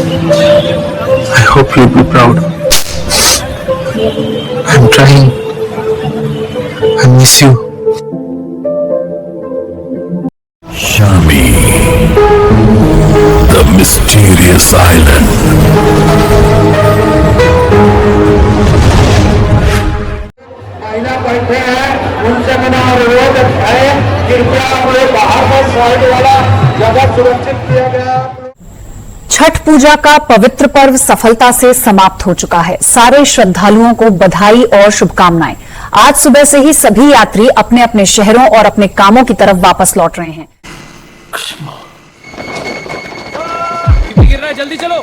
I hope you'll be proud. I'm trying. I miss you. Shami, the mysterious island. महिला बैठे हैं, उनसे मैंने अनुरोध है, कृपया अपने बाहर का साइड वाला जगह सुरक्षित किया गया। छठ पूजा का पवित्र पर्व सफलता से समाप्त हो चुका है। सारे श्रद्धालुओं को बधाई और शुभकामनाएं। आज सुबह से ही सभी यात्री अपने अपने शहरों और अपने कामों की तरफ वापस लौट रहे हैं। गिर रहा है, जल्दी चलो।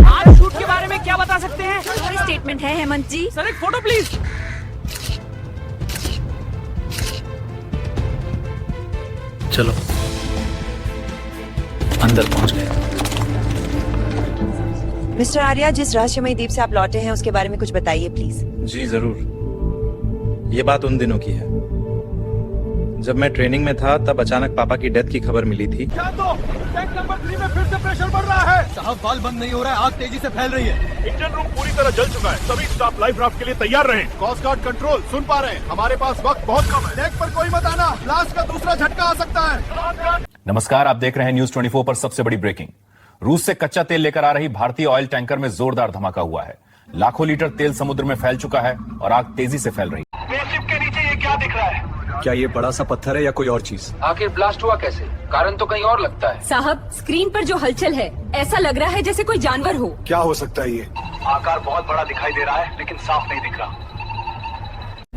आज शूट के बारे में क्या बता सकते हैं? कोई स्टेटमेंट है हेमंत जी? सर एक फोटो प्लीज। चलो अंदर पहुंच गए। मिस्टर आर्या, जिस रहस्यमय द्वीप से आप लौटे हैं उसके बारे में कुछ बताइए प्लीज। जी जरूर। ये बात उन दिनों की है जब मैं ट्रेनिंग में था, तब अचानक पापा की डेथ की खबर मिली थी। टैंक नंबर 3 में फिर से प्रेशर बढ़ रहा है। साहब वाल्व बंद नहीं हो रहा है, आग तेजी से फैल रही है। इंजन रूम पूरी तरह जल चुका है। सभी स्टाफ लाइफ राफ्ट के लिए तैयार रहें। कोस्ट गार्ड कंट्रोल सुन पा रहे हैं? हमारे पास वक्त बहुत कम है। डेक पर कोई मत आना, ब्लास्ट का दूसरा झटका आ सकता है। नमस्कार, आप देख रहे हैं न्यूज 24 पर सबसे बड़ी ब्रेकिंग। रूस से कच्चा तेल लेकर आ रही भारतीय ऑयल टैंकर में जोरदार धमाका हुआ है। लाखों लीटर तेल समुद्र में फैल चुका है और आग तेजी से फैल रही है। स्पेसशिप के नीचे ये क्या दिख रहा है? क्या ये बड़ा सा पत्थर है या कोई और चीज? आखिर ब्लास्ट हुआ कैसे? कारण तो कहीं और लगता है। साहब, स्क्रीन पर जो हलचल है ऐसा लग रहा है जैसे कोई जानवर हो। क्या हो सकता है ये? आकार बहुत बड़ा दिखाई दे रहा है, लेकिन साफ नहीं दिख रहा।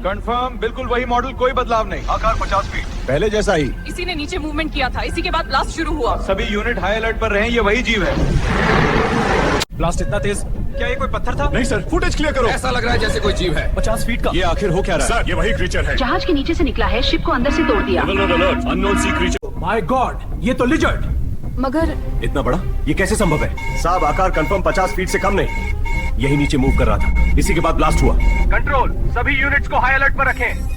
कंफर्म, बिल्कुल वही मॉडल, कोई बदलाव नहीं। आकार 50 फीट, पहले जैसा ही। इसी ने नीचे मूवमेंट किया था, इसी के बाद ब्लास्ट शुरू हुआ। सभी यूनिट हाई अलर्ट पर रहें, ये वही जीव है। ब्लास्ट इतना तेज, क्या ये कोई पत्थर था? नहीं सर, फुटेज क्लियर करो। ऐसा लग रहा है जैसे कोई जीव है। 50 फीट का। ये आखिर हो क्या रहा है? सर, ये वही क्रीचर है। जहाज के नीचे से निकला है, शिप को अंदर से तोड़ दिया। Unknown sea creature. My god, ये तो लिजर्ड। मगर इतना बड़ा, ये कैसे संभव है? साहब आकार कंफर्म 50 फीट से कम नहीं। यही नीचे मूव कर रहा था, इसी के बाद ब्लास्ट हुआ। कंट्रोल, सभी यूनिट्स को हाई अलर्ट पर रखें।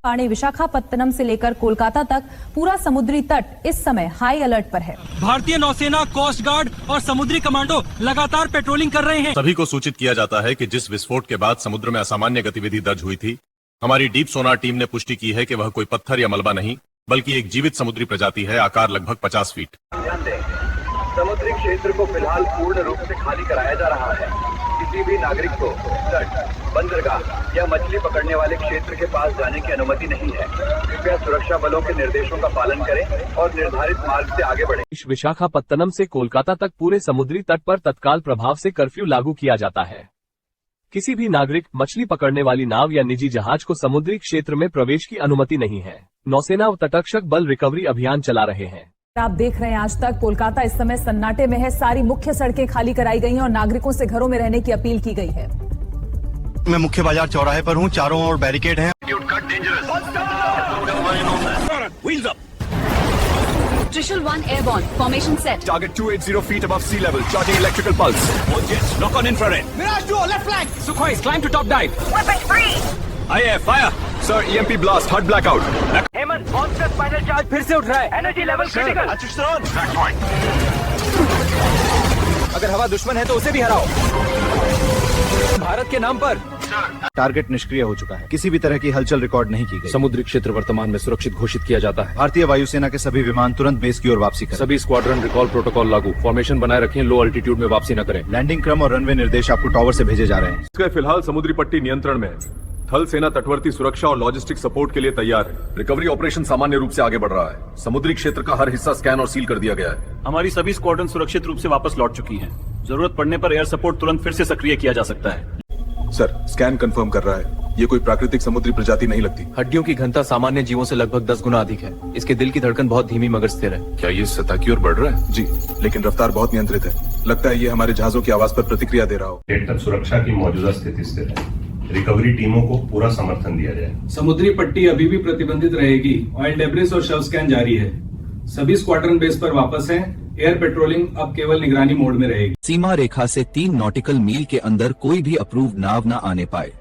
पानी विशाखापत्तनम से लेकर कोलकाता तक पूरा समुद्री तट इस समय हाई अलर्ट पर है। भारतीय नौसेना, कोस्ट गार्ड और समुद्री कमांडो लगातार पेट्रोलिंग कर रहे हैं। सभी को सूचित किया जाता है कि जिस विस्फोट के बाद समुद्र में असामान्य गतिविधि दर्ज हुई थी, हमारी डीप सोनार टीम ने पुष्टि की है कि वह कोई पत्थर या मलबा नहीं, बल्कि एक जीवित समुद्री प्रजाति है, आकार लगभग 50 फीट। समुद्री क्षेत्र को फिलहाल पूर्ण रूप से खाली कराया जा रहा है। किसी भी नागरिक को तट, बंदरगाह या मछली पकड़ने वाले क्षेत्र के पास जाने की अनुमति नहीं है। कृपया सुरक्षा बलों के निर्देशों का पालन करें और निर्धारित मार्ग से आगे बढ़ें। विशाखापत्तनम से कोलकाता तक पूरे समुद्री तट पर तत्काल प्रभाव से कर्फ्यू लागू किया जाता है। किसी भी नागरिक, मछली पकड़ने वाली नाव या निजी जहाज को समुद्री क्षेत्र में प्रवेश की अनुमति नहीं है। नौसेना और तटरक्षक बल रिकवरी अभियान चला रहे हैं। आप देख रहे हैं आज तक। कोलकाता इस समय सन्नाटे में है। सारी मुख्य सड़कें खाली कराई गई हैं और नागरिकों से घरों में रहने की अपील की गई है। मैं मुख्य बाजार चौराहे पर हूँ, चारों ओर बैरिकेड हैं। Trishul 1 airborne, formation set. Target 280 feet above sea level, charging electrical pulse. All jets, lock on infrared. Mirage Duo, left flank. Sukhoi, climb to top dive. Weapon free. IAF, fire. Sir, EMP blast, HUD blackout. Hemant, monster spinal charge फिर से उठ रहा है। Energy level critical. Track point. अगर हवा दुश्मन है तो उसे भी हराओ। भारत के नाम पर। टारगेट निष्क्रिय हो चुका है। किसी भी तरह की हलचल रिकॉर्ड नहीं की गई। समुद्री क्षेत्र वर्तमान में सुरक्षित घोषित किया जाता है। भारतीय वायुसेना के सभी विमान तुरंत बेस की ओर वापसी करें। सभी स्क्वाड्रन रिकॉल प्रोटोकॉल लागू। फॉर्मेशन बनाए रखें, लो अल्टीट्यूड में वापसी न करें। लैंडिंग क्रम और रनवे निर्देश आपको टावर से भेजे जा रहे हैं। इसका फिलहाल समुद्री पट्टी नियंत्रण में है। थल सेना तटवर्ती सुरक्षा और लॉजिस्टिक सपोर्ट के लिए तैयार है। रिकवरी ऑपरेशन सामान्य रूप से आगे बढ़ रहा है। समुद्री क्षेत्र का हर हिस्सा स्कैन और सील कर दिया गया है। हमारी सभी स्क्वाड्रन सुरक्षित रूप से वापस लौट चुकी हैं। जरूरत पड़ने पर एयर सपोर्ट तुरंत फिर से सक्रिय किया जा सकता है। सर, स्कैन कंफर्म कर रहा है। ये कोई प्राकृतिक समुद्री प्रजाति नहीं लगती। हड्डियों की घनता सामान्य जीवों से लगभग 10 गुना अधिक है। इसके दिल की धड़कन बहुत धीमी मगर स्थिर है। क्या ये सतह की ओर बढ़ रहा है? जी, लेकिन रफ्तार बहुत नियंत्रित है। लगता है ये हमारे जहाजों की आवाज पर प्रतिक्रिया दे रहा हो। तक सुरक्षा की मौजूदा स्थिति स्थिर है। रिकवरी टीमों को पूरा समर्थन दिया जाए। समुद्री पट्टी अभी भी प्रतिबंधित रहेगी। ऑयल डेब्रिस और शव स्कैन जारी है। सभी स्क्वाड्रन बेस पर वापस हैं। एयर पेट्रोलिंग अब केवल निगरानी मोड में रहेगी। सीमा रेखा से 3 नॉटिकल मील के अंदर कोई भी अप्रूव्ड नाव न आने पाए।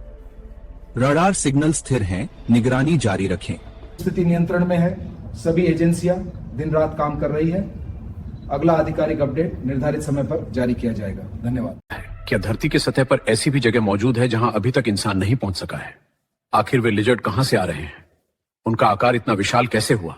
रडार सिग्नल स्थिर हैं, निगरानी जारी रखें। स्थिति नियंत्रण में है। सभी एजेंसियां दिन रात काम कर रही है। अगला आधिकारिक अपडेट निर्धारित समय पर जारी किया जाएगा। धन्यवाद। क्या धरती की सतह पर ऐसी भी जगह मौजूद है जहां अभी तक इंसान नहीं पहुंच सका है? आखिर वे लिजर्ड कहां से आ रहे हैं? उनका आकार इतना विशाल कैसे हुआ?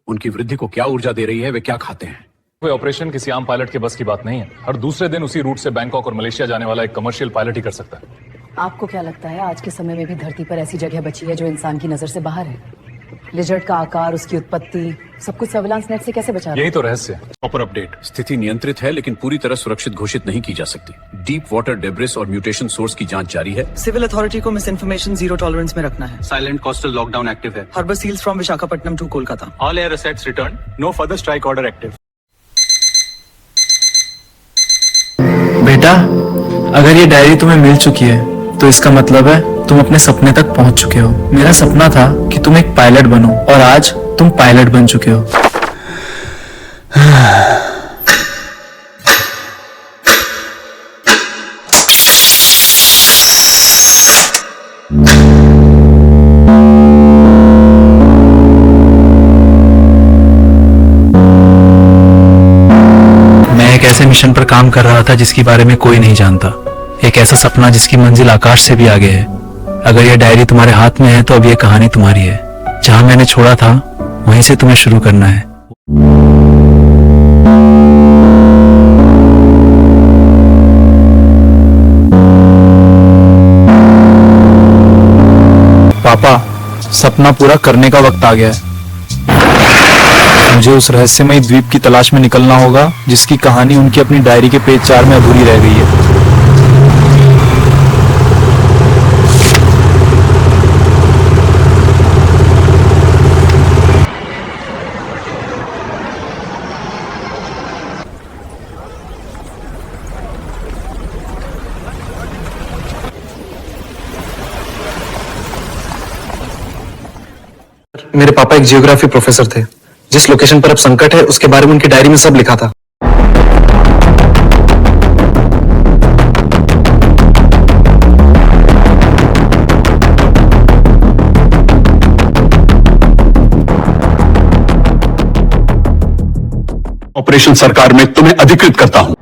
उनकी वृद्धि को क्या ऊर्जा दे रही है? वे क्या खाते हैं? कोई ऑपरेशन किसी आम पायलट के बस की बात नहीं है। हर दूसरे दिन उसी रूट से बैंकॉक और मलेशिया जाने वाला एक कमर्शियल पायलट ही कर सकता है। आपको क्या लगता है आज के समय में भी धरती पर ऐसी जगह बची है जो इंसान की नजर से बाहर है? लिजर्ड का आकार, उसकी उत्पत्ति, सब कुछ सर्विलांस नेट से कैसे बचा? यही तो रहस्य। Proper update. स्थिति नियंत्रित है लेकिन पूरी तरह सुरक्षित घोषित नहीं की जा सकती। डीप वाटर डेब्रिस और म्यूटेशन सोर्स की जांच जारी है। सिविल अथॉरिटी को मिस इन्फॉर्मेशन जीरो टॉलरेंस में रखना है। साइलेंट कोस्टल लॉकडाउन एक्टिव है। Harbour seals from Visakhapatnam to Kolkata. All air assets return. No further strike order active. बेटा, अगर ये डायरी तुम्हें मिल चुकी है तो इसका मतलब है तुम अपने सपने तक पहुंच चुके हो। मेरा सपना था कि तुम एक पायलट बनो और आज तुम पायलट बन चुके हो। मैं एक ऐसे मिशन पर काम कर रहा था जिसके बारे में कोई नहीं जानता। एक ऐसा सपना जिसकी मंजिल आकाश से भी आगे है। अगर यह डायरी तुम्हारे हाथ में है तो अब यह कहानी तुम्हारी है। जहां मैंने छोड़ा था वहीं से तुम्हें शुरू करना है। पापा, सपना पूरा करने का वक्त आ गया है। मुझे उस रहस्यमयी द्वीप की तलाश में निकलना होगा जिसकी कहानी उनकी अपनी डायरी के पेज 4 में अधूरी रह गई है। मेरे पापा एक जियोग्राफी प्रोफेसर थे। जिस लोकेशन पर अब संकट है उसके बारे में उनकी डायरी में सब लिखा था। ऑपरेशन सरकार में तुम्हें अधिकृत करता हूं।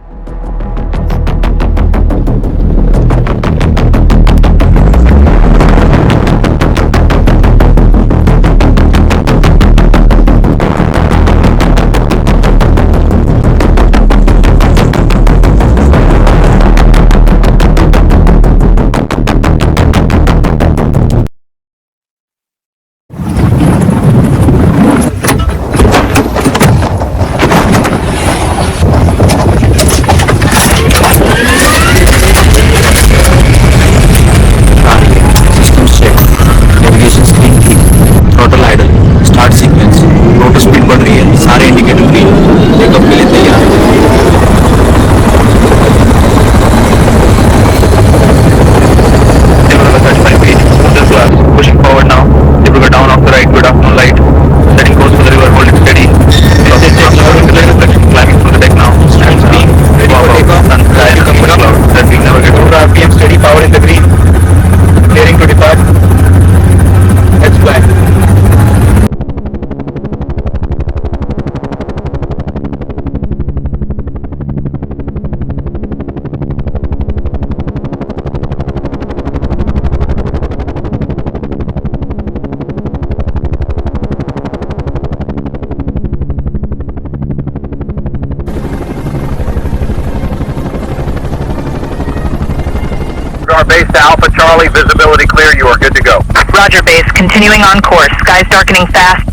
Base to Alpha Charlie, visibility clear, you are good to go. Roger, base, continuing on course, skies darkening fast.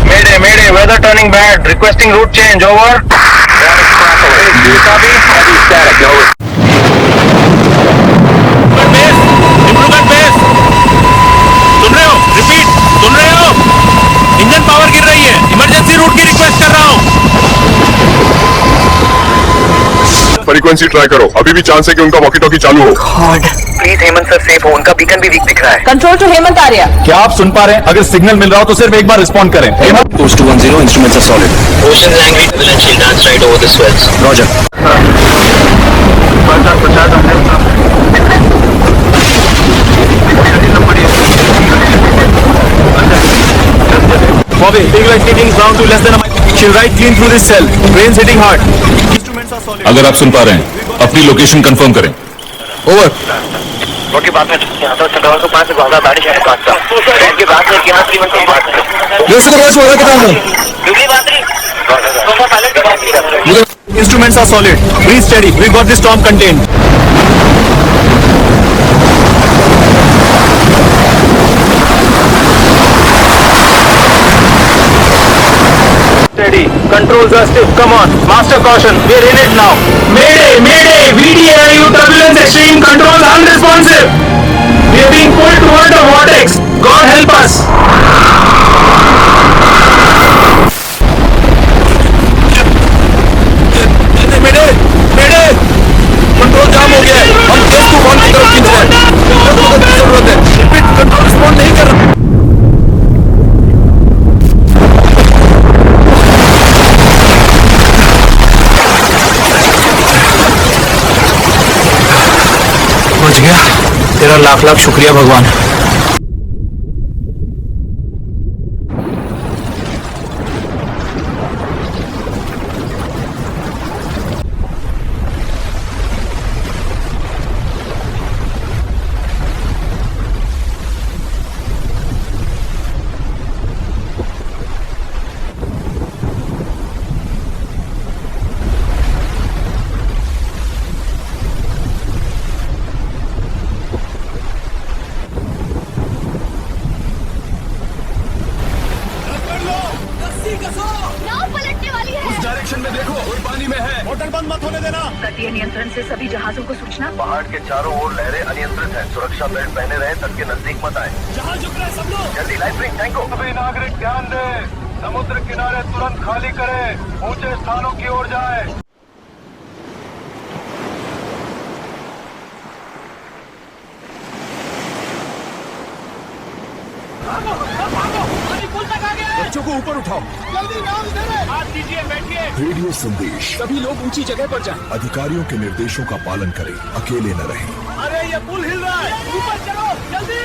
Mayday, mayday, weather turning bad, requesting route change, over. Do you copy? Heavy static, over. base, improvement base. सुन रहे हो? Repeat, सुन रहे हो? Engine power गिर रही है, emergency root की request कर रहा हूँ। फ्रीक्वेंसी ट्राई करो, अभी भी चांस है कि उनका वॉकी टॉकी चालू हो। प्लीज हेमंत सर सेफ हो, उनका बीकन भी वीक दिख रहा है। Control to Hemant Arya. क्या आप सुन पा रहे हैं? अगर सिग्नल मिल रहा हो तो सिर्फ एक बार रिस्पॉन्ड करें। Hemant, Post 210, instruments are solid. Ocean angry, avalanche dance right over the swells. Roger. away. Big light hitting ground to less than a mile. She'll ride clean through this cell. Rain's hitting hard. Instruments are solid. अगर आप सुन पा रहे हैं अपनी location confirm करें। Over. Road के बाद में यहाँ तो चंद्रवाल को 5 से बाहर बारिश है 5 का। रोड के बाद में यहाँ 3 मिनट की बात है। ये सब रोज हो रहा कितना है? दूसरी बात नहीं। तो पायलट की बात नहीं। Instruments are solid. Breathe steady. We got this storm contained. Steady. Controls are stiff. Come on. Master caution. We're in it now. Mayday! Mayday! VDAIU turbulence extreme. Controls unresponsive. We're being pulled toward the vortex. God help us. Mayday! Mayday! Control jam हो गया है। हम तेज तूफान की तरफ खींच रहे हैं। जरूरत है। रिपीट, कंट्रोल रिस्पॉन्ड नहीं कर रहा। पहुंच गया। तेरा लाख लाख शुक्रिया भगवान। तटीय नियंत्रण से सभी जहाजों को सूचना। पहाड़ के चारों ओर लहरें अनियंत्रित हैं। सुरक्षा बेल्ट पहने रहे, तट के नजदीक मत आए। जहाज झुक रहा है सब लोग। जल्दी लाइफ रिंग टैंक को। सभी नागरिक ध्यान दें, समुद्र किनारे तुरंत खाली करें, ऊंचे स्थानों की ओर जाएं। बच्चों को ऊपर उठाओ। जल्दी नाव इधर है। हाथ दीजिए, बैठिए। रेडियो संदेश। सभी लोग ऊंची जगह पर जाएं। अधिकारियों के निर्देशों का पालन करें, अकेले न रहें। अरे ये पुल हिल रहा है, ऊपर चलो जल्दी।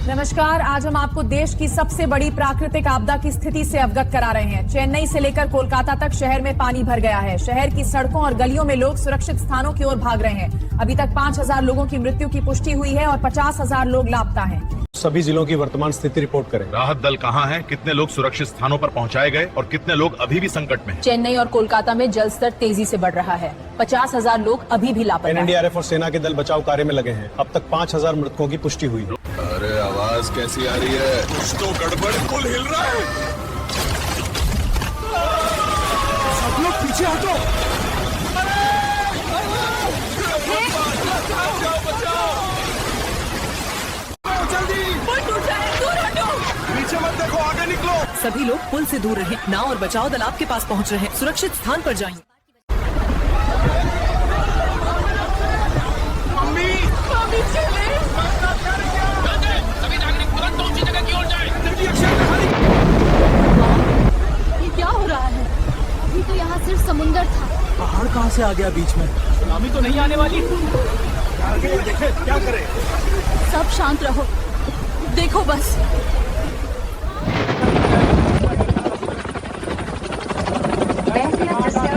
नमस्कार, आज हम आपको देश की सबसे बड़ी प्राकृतिक आपदा की स्थिति से अवगत करा रहे हैं। चेन्नई से लेकर कोलकाता तक शहर में पानी भर गया है। शहर की सड़कों और गलियों में लोग सुरक्षित स्थानों की ओर भाग रहे हैं। अभी तक 5000 लोगों की मृत्यु की पुष्टि हुई है और 50,000 लोग लापता हैं। सभी जिलों की वर्तमान स्थिति रिपोर्ट करें। राहत दल कहाँ है, कितने लोग सुरक्षित स्थानों पर पहुँचाए गए और कितने लोग अभी भी संकट में हैं? चेन्नई और कोलकाता में जल स्तर तेजी से बढ़ रहा है। 50,000 लोग अभी भी लापता हैं। एनडीआरएफ और सेना के दल बचाव कार्य में लगे हैं। अब तक 5000 मृतकों की पुष्टि हुई। अरे आवाज कैसी आ रही है? कुछ तो गड़बड़, पुल हिल रहा है। सब लोग पीछे हटो। जल्दी पुल टूट रहा है, दूर हटो। पीछे मत देखो, आगे निकलो। सभी लोग पुल से दूर रहें। नाव और बचाव दल आपके पास पहुंच रहे हैं। सुरक्षित स्थान पर जाइए। मम्मी चले। सभी नागरिक तुरंत ऊंची जगह की ओर जाएं। ये क्या हो रहा है? अभी तो यहाँ सिर्फ समुंदर था। पहाड़ कहाँ से आ गया बीच में? सुनामी तो नहीं आने वाली। आगे देखें क्या करें। सब शांत रहो, देखो बस।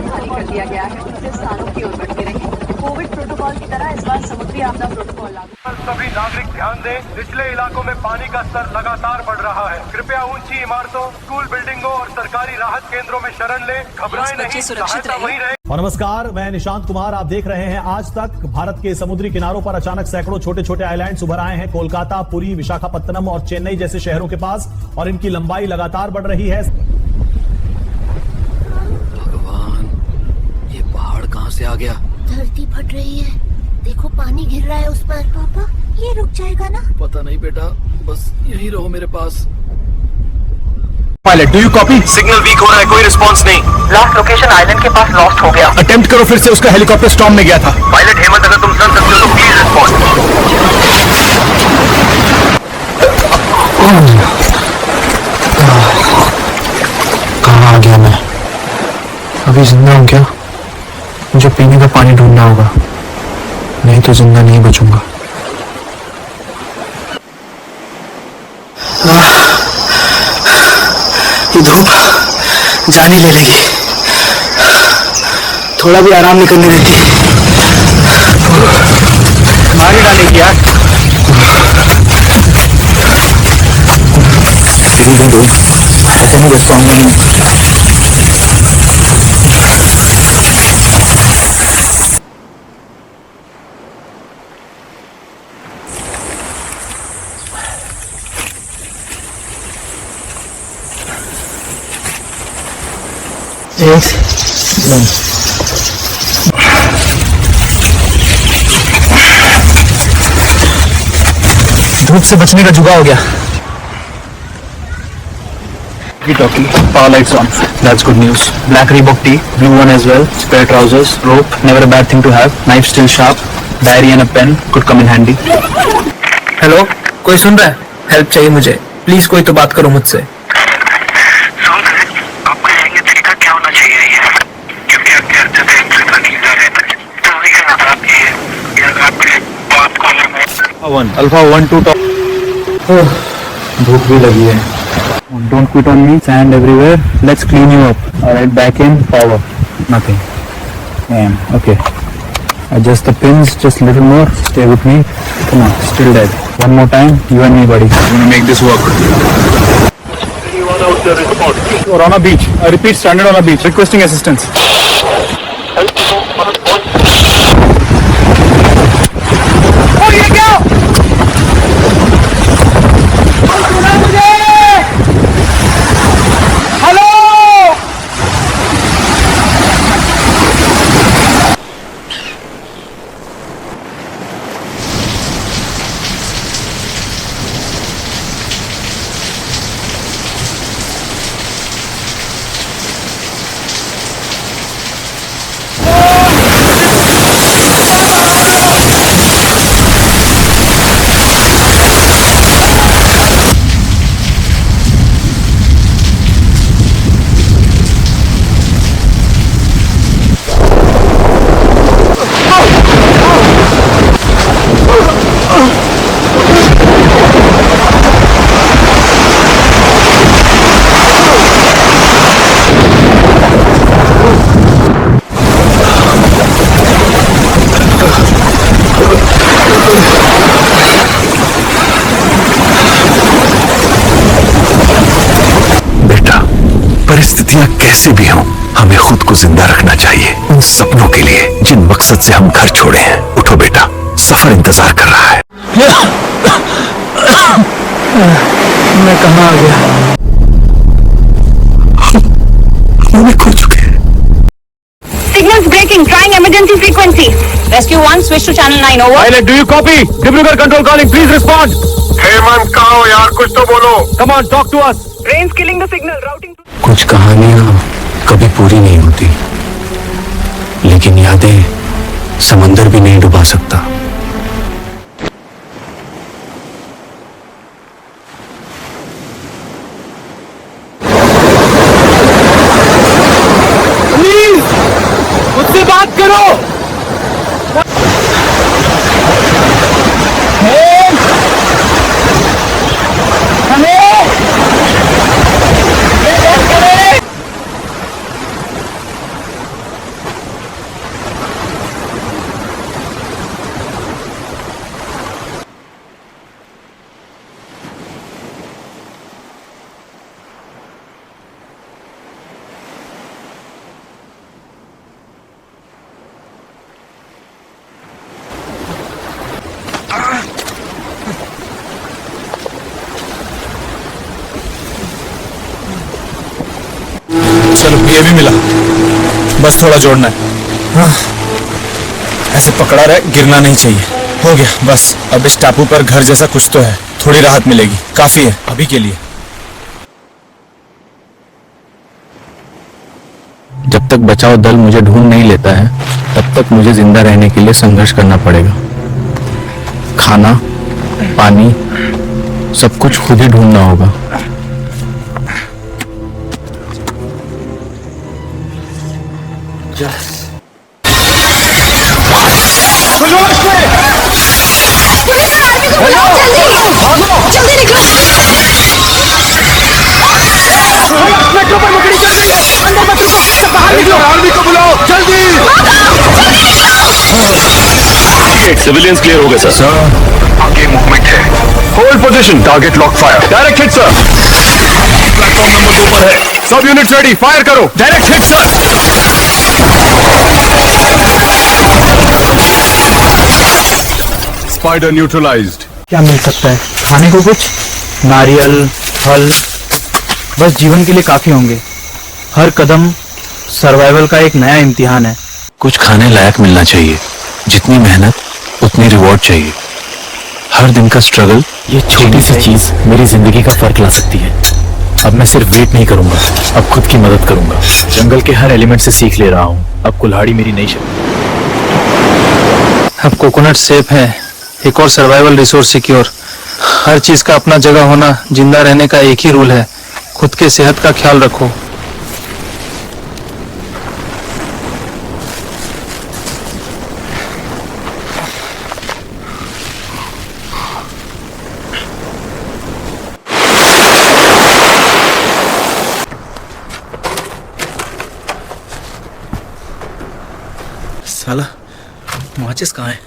खाली कर दिया गया है, दूसरे स्थानों की ओर बढ़ते रहिए। कोविड प्रोटोकॉल की तरह इस बार समुद्री आपदा प्रोटोकॉल लागू। सभी नागरिक ध्यान दें, निचले इलाकों में पानी का स्तर लगातार बढ़ रहा है। कृपया ऊंची इमारतों, स्कूल बिल्डिंगों और सरकारी राहत केंद्रों में शरण लें। घबराएं नहीं, सहायता वहीं रहे। और नमस्कार, मैं निशांत कुमार। आप देख रहे हैं आज तक। भारत के समुद्री किनारों पर अचानक सैकड़ों छोटे छोटे आइलैंड्स उभर आए हैं। कोलकाता, पुरी, विशाखापत्तनम और चेन्नई जैसे शहरों के पास, और इनकी लंबाई लगातार बढ़ रही है। भगवान, ये पहाड़ कहाँ से आ गया? धरती फट रही है, देखो पानी गिर रहा है उस पर। पापा, ये रुक जाएगा ना? पता नहीं बेटा, बस यही रहो मेरे पास। Pilot, do you copy? Signal weak हो रहा है, कोई रिस्पांस नहीं। लास्ट लोकेशन आइलैंड के पास लॉस्ट हो गया। अटेम्प्ट करो फिर से, उसका हेलीकॉप्टर स्टॉर्म में गया था। पायलट हेमंत, अगर तुम सुन सकते हो तो प्लीज रिस्पॉन्ड। कहाँ आ गया मैं? अभी जिंदा हूँ क्या? मुझे पीने का पानी ढूंढना होगा, नहीं तो जिंदा नहीं बचूंगा। जान ही ले लेगी, थोड़ा भी आराम नहीं करने देती। मार ही डालेगी यार। ऐसे नहीं रिस्पॉन्ड नहीं। धूप से बचने का जुगाड़ हो गया। Power lights on. That's good news. Black Reebok tee, blue one as well. Spare trousers, rope, never a bad thing to have. Knife still sharp. Diary and a pen could come in handy. Hello, कोई सुन रहा है? Help चाहिए मुझे, please कोई तो बात करो मुझसे। Alpha 1 2 top. धूप भी लगी है। Don't quit on me. Sand everywhere. Let's clean you up. All right, back in power. Nothing. Damn. Okay. Adjust the pins just a little more. Stay with me. Come on. Still dead. One more time. You and me, buddy. I'm gonna make this work. Anyone out there respond? We're on a beach. I repeat, stranded on a beach. Requesting assistance. Oh, ये क्या? परिस्थितियां कैसे भी हों, हमें खुद को जिंदा रखना चाहिए उन सपनों के लिए जिन मकसद से हम घर छोड़े हैं। उठो बेटा, सफर इंतजार कर रहा है। मैं कहाँ आ गया? हमें खो चुके हैं। Signals breaking. Trying emergency frequency. Rescue 1, switch to channel 9. Over. Pilot, do you copy? Dibrugarh control calling. Please respond. Hemant कहाँ हो यार, कुछ तो बोलो। Come on, talk to us. Rain's killing the signal. Routing. कुछ कहानियां कभी पूरी नहीं होती, लेकिन यादें समंदर भी नहीं डुबा सकता। प्लीज मुझसे बात करो। चलो ये भी मिला, बस थोड़ा जोड़ना है। हाँ, ऐसे पकड़ा रहे, गिरना नहीं चाहिए। हो गया बस, अब इस टापू पर घर जैसा कुछ तो है, थोड़ी राहत मिलेगी, काफी है अभी के लिए। जब तक बचाव दल मुझे ढूंढ नहीं लेता है, तब तक मुझे जिंदा रहने के लिए संघर्ष करना पड़ेगा। खाना, पानी, सब कुछ खुद ही ढूंढना होगा। मेट्रो पर मुकड़ी चल रही है। हिट, सिविलियंस क्लियर हो गए सर। आगे मूवमेंट है, hold position, target lock fire, direct hit sir. Platform number 2 पर है, सब यूनिट्स रेडी, फायर करो, direct hit sir. Spider neutralised. क्या मिल सकता है खाने को? कुछ नारियल, फल, बस जीवन के लिए काफी होंगे। हर कदम सर्वाइवल का एक नया इम्तिहान है। कुछ खाने लायक मिलना चाहिए, जितनी मेहनत उतनी रिवॉर्ड चाहिए। हर दिन का स्ट्रगल, ये छोटी सी चीज मेरी जिंदगी का फर्क ला सकती है। अब मैं सिर्फ वेट नहीं करूंगा, अब खुद की मदद करूंगा। जंगल के हर एलिमेंट से सीख ले रहा हूँ, अब कुल्हाड़ी मेरी नई शक्ति। अब कोकोनट सेफ है, एक और सर्वाइवल रिसोर्स सिक्योर। हर चीज का अपना जगह होना, जिंदा रहने का एक ही रूल है, खुद के सेहत का ख्याल रखो। साला माचिस कहाँ है?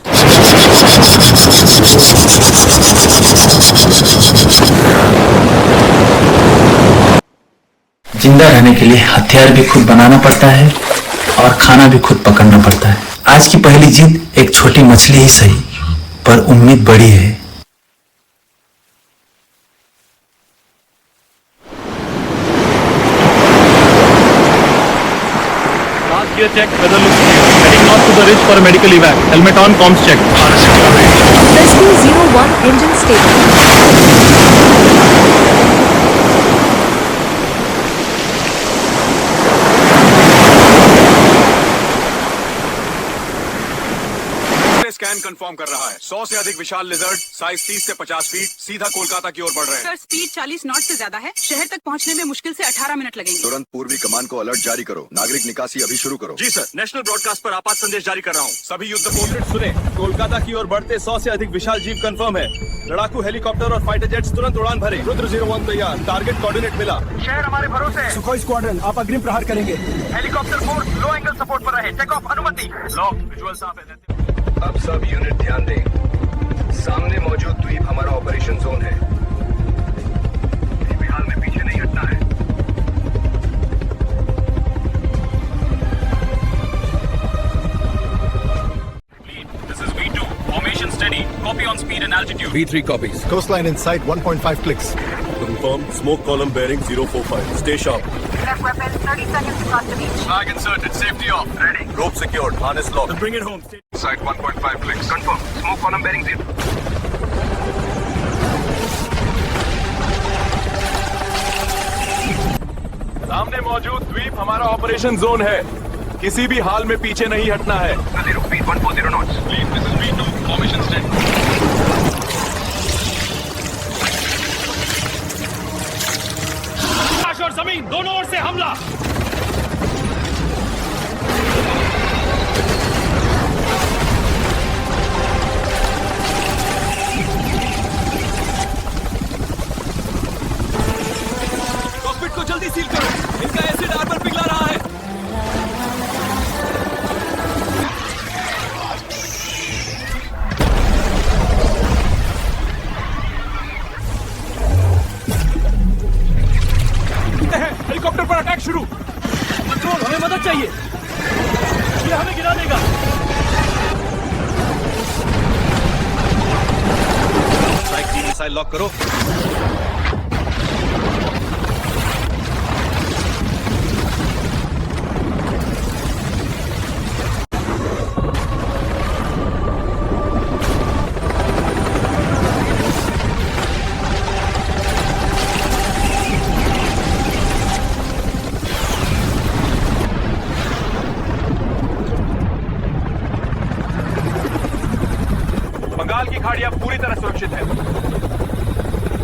जिंदा रहने के लिए हथियार भी खुद बनाना पड़ता है और खाना भी खुद पकड़ना पड़ता है। आज की पहली जीत एक छोटी मछली ही सही, पर उम्मीद बड़ी है। Gear check, weather looks clear. Heading north to the ridge for a medical evac. Helmet on, comms check. Rescue 01 engine stable. Scan confirm कर रहा है 100 से अधिक विशाल लिजर्ड साइज 30 से 50 फीट सीधा कोलकाता की ओर बढ़ रहे हैं। सर स्पीड 40 नॉट से ज्यादा है, शहर तक पहुंचने में मुश्किल से 18 मिनट लगेंगे। तुरंत पूर्वी कमान को अलर्ट जारी करो, नागरिक निकासी अभी शुरू करो। जी सर, नेशनल ब्रॉडकास्ट पर आपात संदेश जारी कर रहा हूँ। सभी युद्ध पोर्ट्रेट सुने, कोलकाता की ओर बढ़ते 100 से अधिक विशाल जीप कंफर्म है। लड़ाकू हेलीकॉप्टर और फाइटर जेट्स तुरंत उड़ान भरे। रुद्र 01 तैयार, टारगेट कोऑर्डिनेट मिला। शहर हमारे भरोसे। सुखोई स्क्वाड्रन, आप अग्रिम प्रहार करेंगे। हेलीकॉप्टर फोर्स लो एंगल सपोर्ट पर रहे, टेक ऑफ अनुमति। लॉक, विजुअल साफ है। अब सब यूनिट ध्यान दें, सामने मौजूद द्वीप हमारा ऑपरेशन जोन है, किसी भी हाल में पीछे नहीं हटना है। This is V2, formation steady, copy on speed and altitude. V3 copies. Coastline in sight, 1.5 clicks. Confirm, smoke column bearing 045. Stay sharp. Left weapon, 30 seconds across the beach. Flag inserted, safety off. Ready. Rope secured, harness locked. Then bring it home. Sight 1.5 clicks. Confirm. Smoke column bearing 0. सामने मौजूद द्वीप हमारा operation zone है, किसी भी हाल में पीछे नहीं हटना है। 140 knots. Please, this is V2, formation steady. आकाश और जमीन दोनों ओर से हमला। कॉकपिट को जल्दी सील करो, इनका एसिड आर्मर पिघला रहा है। हेलीकॉप्टर पर अटैक शुरू। कंट्रोल, हमें मदद चाहिए, ये हमें गिरा देगा। स्ट्राइक टीम मिसाइल लॉक करो। बंगाल की खाड़ी अब पूरी तरह सुरक्षित है।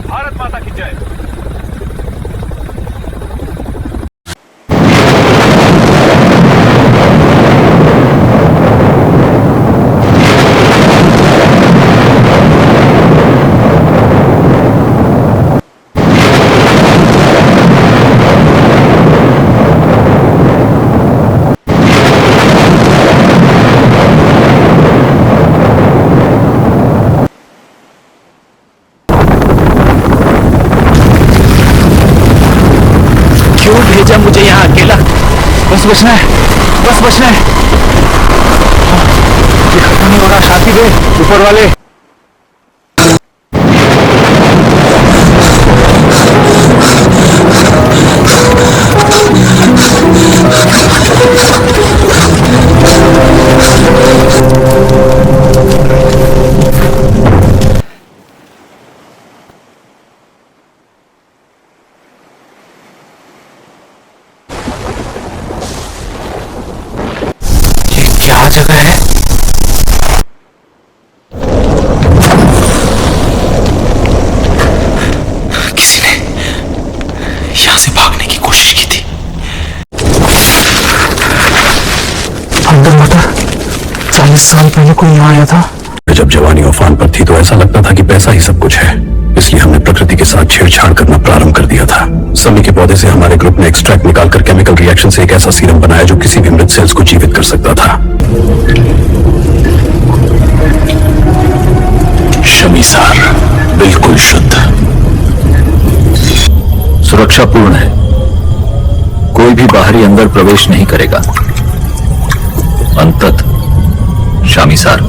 भारत माता की जय। बचना है, बस बचना है। ये खत्म नहीं हो रहा, शांति दे ऊपर वाले। क्या जगह है? किसी ने यहां से भागने की कोशिश की थी। अंदर बता, 40 साल पहले कोई यहाँ आया था। जब जवानी उफान पर थी तो ऐसा लगता था कि पैसा ही सब कुछ है, इसलिए हमने प्रकृति के साथ छेड़छाड़ करना प्रारंभ कर दिया था। समी के पौधे से हमारे ग्रुप ने एक्सट्रैक्ट निकालकर केमिकल रिएक्शन से एक ऐसा सीरम बनाया जो किसी भी मृत सेल्स को जीवित कर सकता था। शमीसार बिल्कुल शुद्ध, सुरक्षापूर्ण है, कोई भी बाहरी अंदर प्रवेश नहीं करेगा। अंततः शामीसार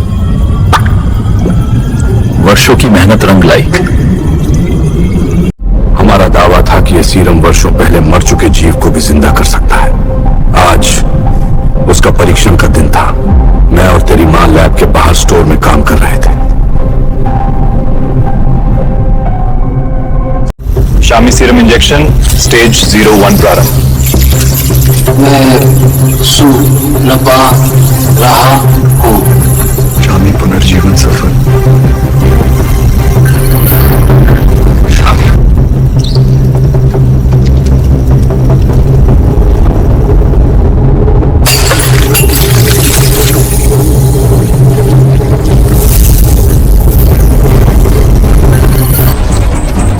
वर्षों की मेहनत रंग लाई। हमारा दावा था कि यह सीरम वर्षों पहले मर चुके जीव को भी जिंदा कर सकता है। आज उसका परीक्षण का दिन था। मैं और तेरी मां लैब के बाहर स्टोर में काम कर रहे थे। शामी सीरम इंजेक्शन स्टेज 01 प्रारंभ। मैं सू लपा रहा हूँ। शामी पुनर्जीवन सफल।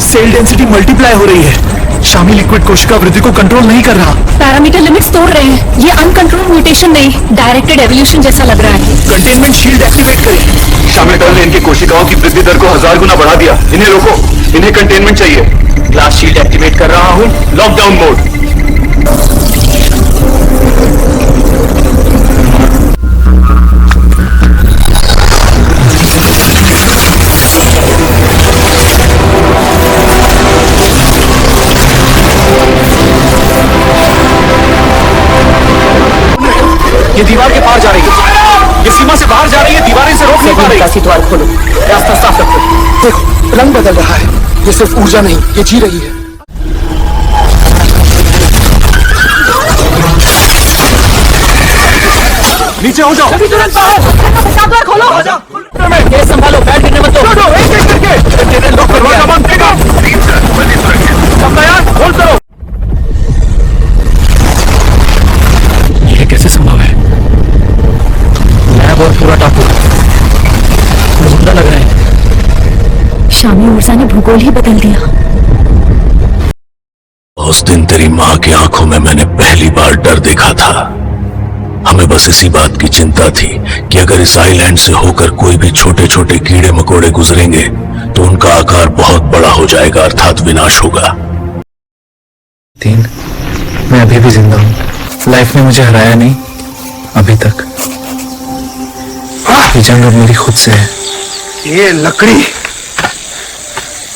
सेल डेंसिटी मल्टीप्लाई हो रही है। शामी लिक्विड कोशिका वृद्धि को कंट्रोल नहीं कर रहा। पैरामीटर लिमिट्स तोड़ रहे हैं। ये अनकंट्रोल्ड म्यूटेशन नहीं, डायरेक्टेड एवोल्यूशन जैसा लग रहा है। कंटेनमेंट शील्ड एक्टिवेट करें। शामी दल ने इनकी कोशिकाओं की वृद्धि दर को 1000 गुना बढ़ा दिया। इन्हें रोको, इन्हें कंटेनमेंट चाहिए। ग्लास शील्ड एक्टिवेट कर रहा हूं। Lockdown mode. ये दीवार के पार जा रही है, ये सीमा से बाहर जा रही है, दीवारें से रोक नहीं पा रही। द्वार खोलो, रास्ता साफ रखो। देखो रंग बदल रहा है, ये सिर्फ ऊर्जा नहीं, ये जी रही है। नीचे हो जाओ। तुरंत द्वार खोलो। ये संभालो, बैठ गिरने मत दो। एक एक करके लॉक करवाना बंद करेगा। सब तैयार, होल्ड करो। ये कैसे संभव है? लैब और पूरा टापू जिंदा लग रहा है। शामी ऊर्जा ने भूगोल ही बदल दिया। उस दिन तेरी मां की आंखों में मैंने पहली बार डर देखा था। हमें बस इसी बात की चिंता थी कि अगर इस आइलैंड से होकर कोई भी छोटे छोटे कीड़े मकोड़े गुजरेंगे तो उनका आकार बहुत बड़ा हो जाएगा, अर्थात विनाश होगा। मैं अभी भी जिंदा हूं। लाइफ ने मुझे हराया नहीं अभी तक। ये जंग अब मेरी खुद से है। ये लकड़ी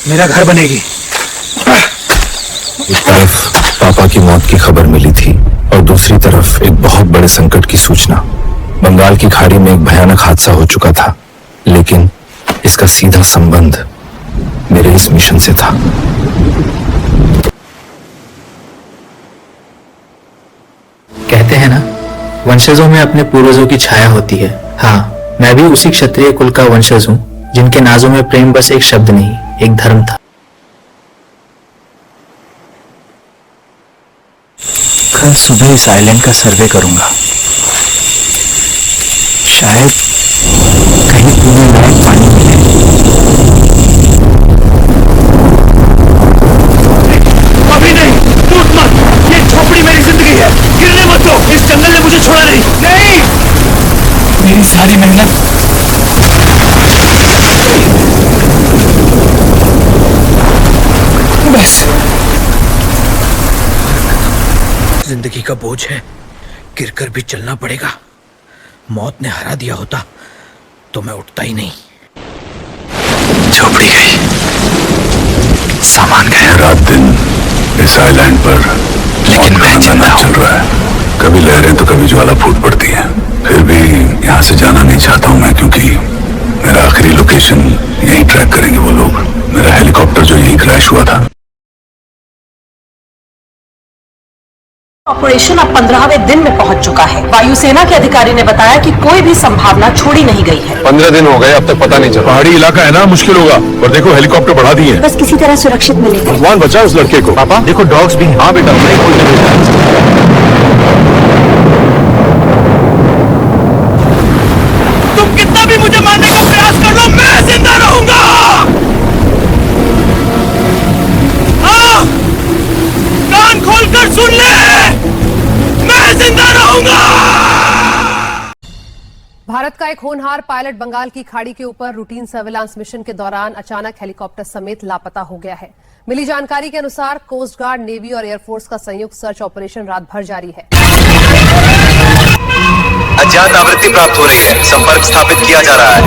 मेरा घर बनेगी। एक तरफ पापा की मौत की खबर मिली थी और दूसरी तरफ एक बहुत बड़े संकट की सूचना। बंगाल की खाड़ी में एक भयानक हादसा हो चुका था, लेकिन इसका सीधा संबंध मेरे इस मिशन से था। कहते हैं ना, वंशजों में अपने पूर्वजों की छाया होती है। हाँ, मैं भी उसी क्षत्रिय कुल का वंशज हूँ जिनके नाजों में प्रेम बस एक शब्द नहीं, एक धर्म था। कल सुबह इस आइलैंड का सर्वे करूंगा। शायद कहीं पीने लायक पानी मिले। अभी नहीं, टूट मत। ये झोपड़ी मेरी जिंदगी है, गिरने मत दो। इस जंगल ने मुझे छोड़ा नहीं। नहीं, मेरी सारी मेहनत बस जिंदगी का बोझ है, गिरकर भी चलना पड़ेगा। मौत ने हरा दिया होता तो मैं उठता ही नहीं। झोपड़ी गई, सामान गया। रात दिन इस आइलैंड पर लेकिन मैं जिंदा चल रहा है। कभी लहरें तो कभी ज्वाला फूट पड़ती है। फिर भी यहाँ से जाना नहीं चाहता हूँ मैं, क्योंकि मेरा आखिरी लोकेशन यहीं ट्रैक करेंगे वो लोग। मेरा हेलीकॉप्टर जो यहीं क्रैश हुआ था। ऑपरेशन अब 15वें दिन में पहुंच चुका है। वायुसेना के अधिकारी ने बताया कि कोई भी संभावना छोड़ी नहीं गई है। 15 दिन हो गए, अब तक पता नहीं चला। पहाड़ी इलाका है ना, मुश्किल होगा। और देखो हेलीकॉप्टर बढ़ा दिए। बस किसी तरह सुरक्षित मिले। भगवान बचा उस लड़के को। पापा देखो डॉग्स भी। हाँ बेटा, नहीं खोलने तुम कितना भी मुझे मारने का प्रयास कर लो, मैं जिंदा रहूंगा। कान खोलकर सुन ले, मैं जिंदा रहूंगा। भारत का एक होनहार पायलट बंगाल की खाड़ी के ऊपर रूटीन सर्विलांस मिशन के दौरान अचानक हेलीकॉप्टर समेत लापता हो गया है। मिली जानकारी के अनुसार कोस्ट गार्ड, नेवी और एयरफोर्स का संयुक्त सर्च ऑपरेशन रात भर जारी है। अज्ञात आवृत्ति प्राप्त हो रही है, संपर्क स्थापित किया जा रहा है।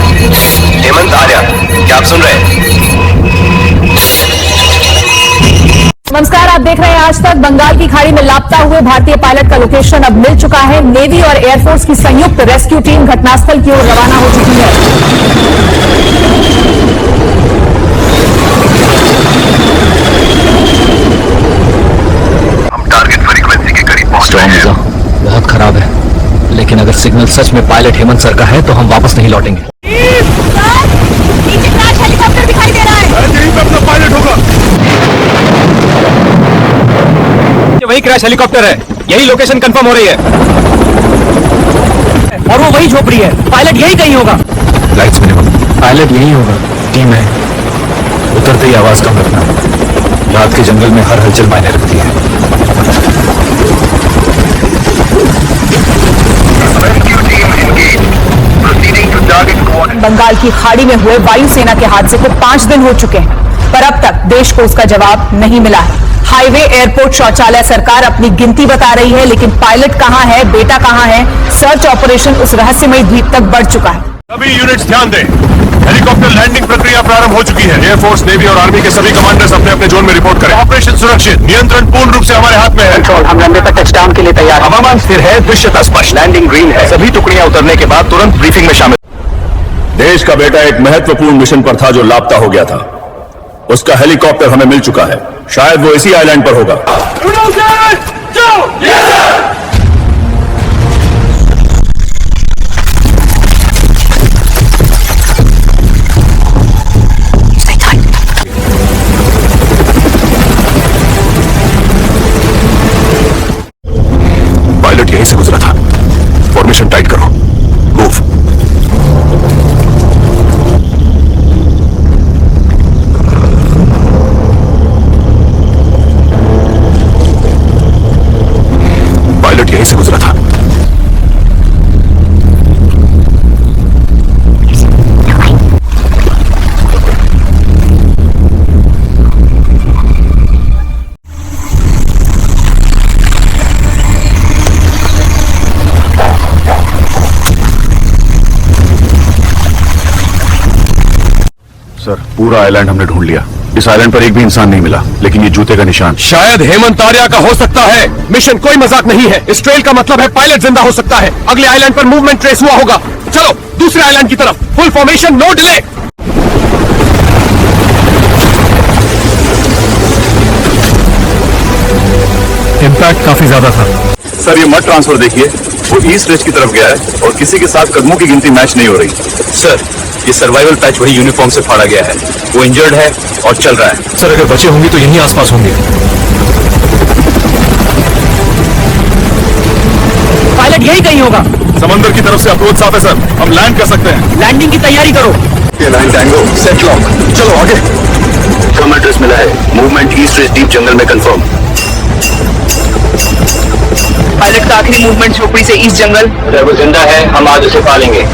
हेमंत आर्या, क्या आप सुन रहे हैं? नमस्कार, आप देख रहे हैं आज तक। बंगाल की खाड़ी में लापता हुए भारतीय पायलट का लोकेशन अब मिल चुका है। नेवी और एयरफोर्स की संयुक्त रेस्क्यू टीम घटनास्थल की ओर रवाना हो चुकी है। हम टारगेट फ्रीक्वेंसी के करीब पहुंच रहे हैं। बहुत खराब है, लेकिन अगर सिग्नल सच में पायलट हेमंत सर का है तो हम वापस नहीं लौटेंगे। नीचे क्रैश हेलीकॉप्टर दिखाई दे रहा है। यहीं पे अपना पायलट होगा। ये वही क्रैश हेलीकॉप्टर है, यही लोकेशन कंफर्म हो रही है। और वो वही झोपड़ी है, पायलट यही कहीं होगा। लाइट्स मिनिमम, पायलट यही होगा। टीम है, उतरते ही आवाज कम रखना। रात के जंगल में हर हलचल मायने रखती है। बंगाल की खाड़ी में हुए वायुसेना के हादसे को 5 दिन हो चुके हैं, पर अब तक देश को उसका जवाब नहीं मिला है। हाईवे, एयरपोर्ट, शौचालय, सरकार अपनी गिनती बता रही है, लेकिन पायलट कहां है, बेटा कहां है? सर्च ऑपरेशन उस रहस्यमयी द्वीप तक बढ़ चुका है। सभी यूनिट्स ध्यान दें, हेलीकॉप्टर लैंडिंग प्रक्रिया प्रारंभ हो चुकी है। एयरफोर्स, नेवी और आर्मी के सभी कमांडर्स अपने अपने जोन में रिपोर्ट करें। ऑपरेशन सुरक्षित, नियंत्रण पूर्ण रूप से हमारे हाथ में है। हम रनवे पर टचडाउन के लिए तैयार। हवामान स्थिर है, दृश्यता स्पष्ट, लैंडिंग ग्रीन है। सभी टुकड़ियां उतरने के बाद तुरंत ब्रीफिंग में शामिल। देश का बेटा एक महत्वपूर्ण मिशन पर था जो लापता हो गया था। उसका हेलीकॉप्टर हमें मिल चुका है। शायद वो इसी आइलैंड पर होगा। पायलट यहीं से गुजरा था। फॉर्मेशन टाइट करो, मूव। पायलट यहीं से गुजरा था। सर, पूरा आइलैंड हमने ढूंढ लिया। इस आइलैंड पर एक भी इंसान नहीं मिला, लेकिन ये जूते का निशान शायद हेमंत आर्या का हो सकता है। मिशन कोई मजाक नहीं है। इस ट्रेल का मतलब है पायलट जिंदा हो सकता है। अगले आइलैंड पर मूवमेंट ट्रेस हुआ होगा। चलो दूसरे आइलैंड की तरफ। Full formation, no delay. Impact काफी ज्यादा था। सर, ये मड ट्रांसफर देखिए, वो ईस्ट रेंज की तरफ गया है और किसी के साथ कदमों की गिनती मैच नहीं हो रही। सर, ये सर्वाइवल पैच वही यूनिफॉर्म से फाड़ा गया है। वो इंजर्ड है और चल रहा है। सर, अगर बचे होंगे तो यहीं आसपास होंगे। पायलट यही कहीं होगा। समंदर की तरफ से अप्रोच साफ है सर, हम लैंड कर सकते हैं। लैंडिंग की तैयारी करो। ये लाइन टैंगो, सेट लॉक। चलो आगे। कम एड्रेस मिला है। मूवमेंट ईस्ट रेंज डीप जंगल में कंफर्म। पायलट का आखिरी मूवमेंट झोपड़ी से ईस्ट जंगल। वो जिंदा है, हम आज उसे पालेंगे।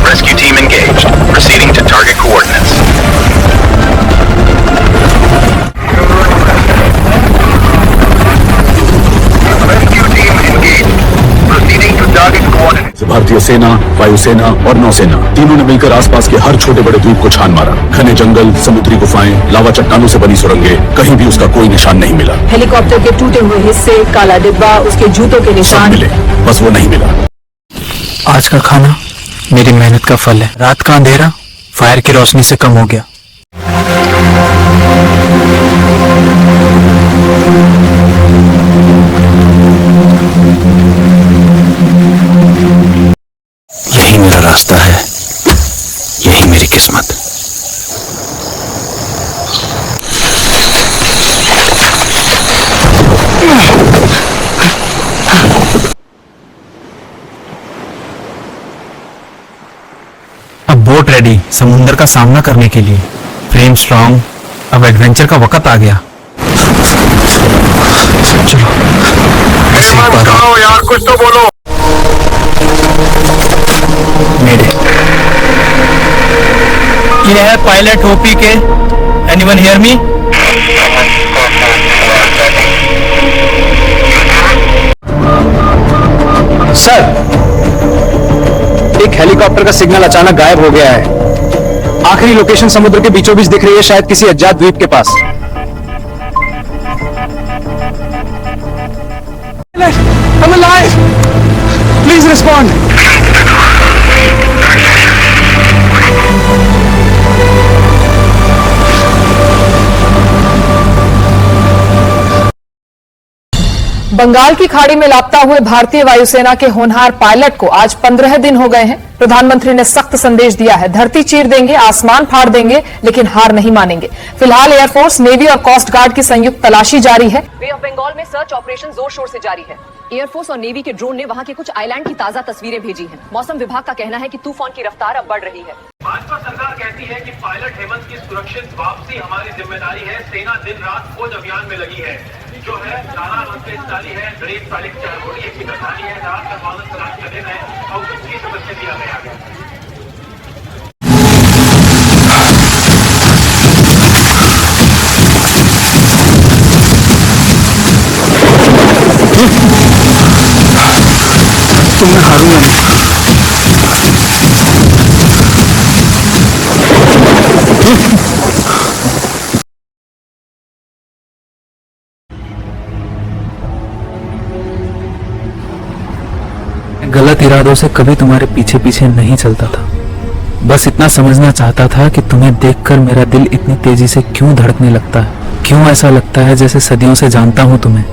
Rescue team engaged. Proceeding to target coordinates. भारतीय सेना, वायुसेना और नौसेना तीनों ने मिलकर आसपास के हर छोटे बड़े द्वीप को छान मारा। घने जंगल, समुद्री गुफाएं, लावा चट्टानों से बनी सुरंगें, कहीं भी उसका कोई निशान नहीं मिला। हेलीकॉप्टर के टूटे हुए हिस्से, काला डिब्बा, उसके जूतों के सब निशान मिले, बस वो नहीं मिला। आज का खाना मेरी मेहनत का फल है। रात का अंधेरा फायर की रोशनी से कम हो गया। यही मेरा रास्ता है, यही मेरी किस्मत। अब बोट रेडी समुंदर का सामना करने के लिए। फ्रेम स्ट्रॉन्ग, अब एडवेंचर का वक्त आ गया। चलो यार कुछ तो बोलो। मेरे ये है पायलट ओपी के। Anyone hear me? सर, एक हेलीकॉप्टर का सिग्नल अचानक गायब हो गया है। आखिरी लोकेशन समुद्र के बीचों बीच दिख रही है, शायद किसी अज्ञात द्वीप के पास। I'm alive! Please respond! Bengal की खाड़ी में लापता हुए भारतीय वायुसेना के होनहार पायलट को आज 15 दिन हो गए हैं। प्रधानमंत्री ने सख्त संदेश दिया है, धरती चीर देंगे, आसमान फाड़ देंगे, लेकिन हार नहीं मानेंगे। फिलहाल एयरफोर्स, नेवी और कोस्ट गार्ड की संयुक्त तलाशी जारी है। बे ऑफ बंगाल में सर्च ऑपरेशन जोर शोर से जारी है। एयरफोर्स और नेवी के ड्रोन ने वहां के कुछ आइलैंड की ताजा तस्वीरें भेजी हैं। मौसम विभाग का कहना है कि तूफान की रफ्तार अब बढ़ रही है। भाजपा सरकार कहती है कि पायलट हेमंत की सुरक्षित वापसी हमारी जिम्मेदारी है। सेना दिन रात खोज अभियान में लगी है। जो है नारा मंत्री चाली है, गरीब पालिक चारगोड़ी एक की कहानी है, रात का पालन तलाश कर देना है और उसकी समस्या दिया गया है। तुम मैं हारूंगा नहीं। गलत इरादों से कभी तुम्हारे पीछे पीछे नहीं चलता था। बस इतना समझना चाहता था कि तुम्हें देखकर मेरा दिल इतनी तेजी से क्यों धड़कने लगता है। क्यों ऐसा लगता है जैसे सदियों से जानता हूं तुम्हें,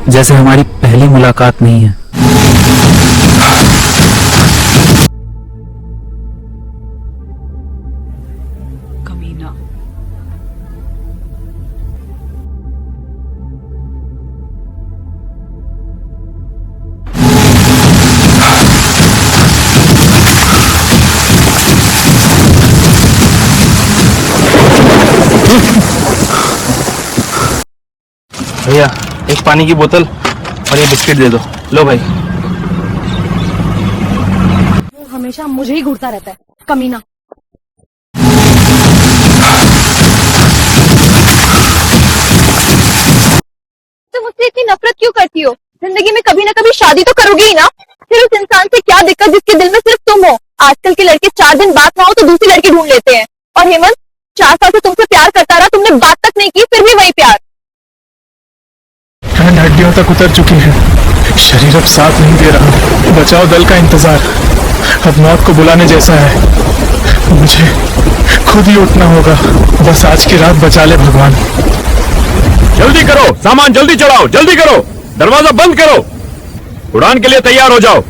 जैसे हमारी पहली मुलाकात नहीं है। कमीना। भैया, एक पानी की बोतल और ये बिस्किट दे दो। लो भाई। वो हमेशा मुझे ही घूरता रहता है, कमीना। तुम मुझसे इतनी नफरत क्यों करती हो? जिंदगी में कभी ना कभी शादी तो करोगी ही ना। फिर उस इंसान से क्या दिक्कत जिसके दिल में सिर्फ तुम हो? आजकल के लड़के 4 दिन बात ना हो तो दूसरी लड़की ढूंढ लेते हैं। और हेमंत 4 साल से तुमसे प्यार करता रहा, तुमने बात तक नहीं की, फिर भी वही प्यार। हड्डियों तक उतर चुकी है, शरीर अब साथ नहीं दे रहा। बचाओ दल का इंतजार अब मौत को बुलाने जैसा है। मुझे खुद ही उठना होगा। बस आज की रात बचा ले भगवान। जल्दी करो, सामान जल्दी चढ़ाओ, जल्दी करो, दरवाजा बंद करो, उड़ान के लिए तैयार हो जाओ।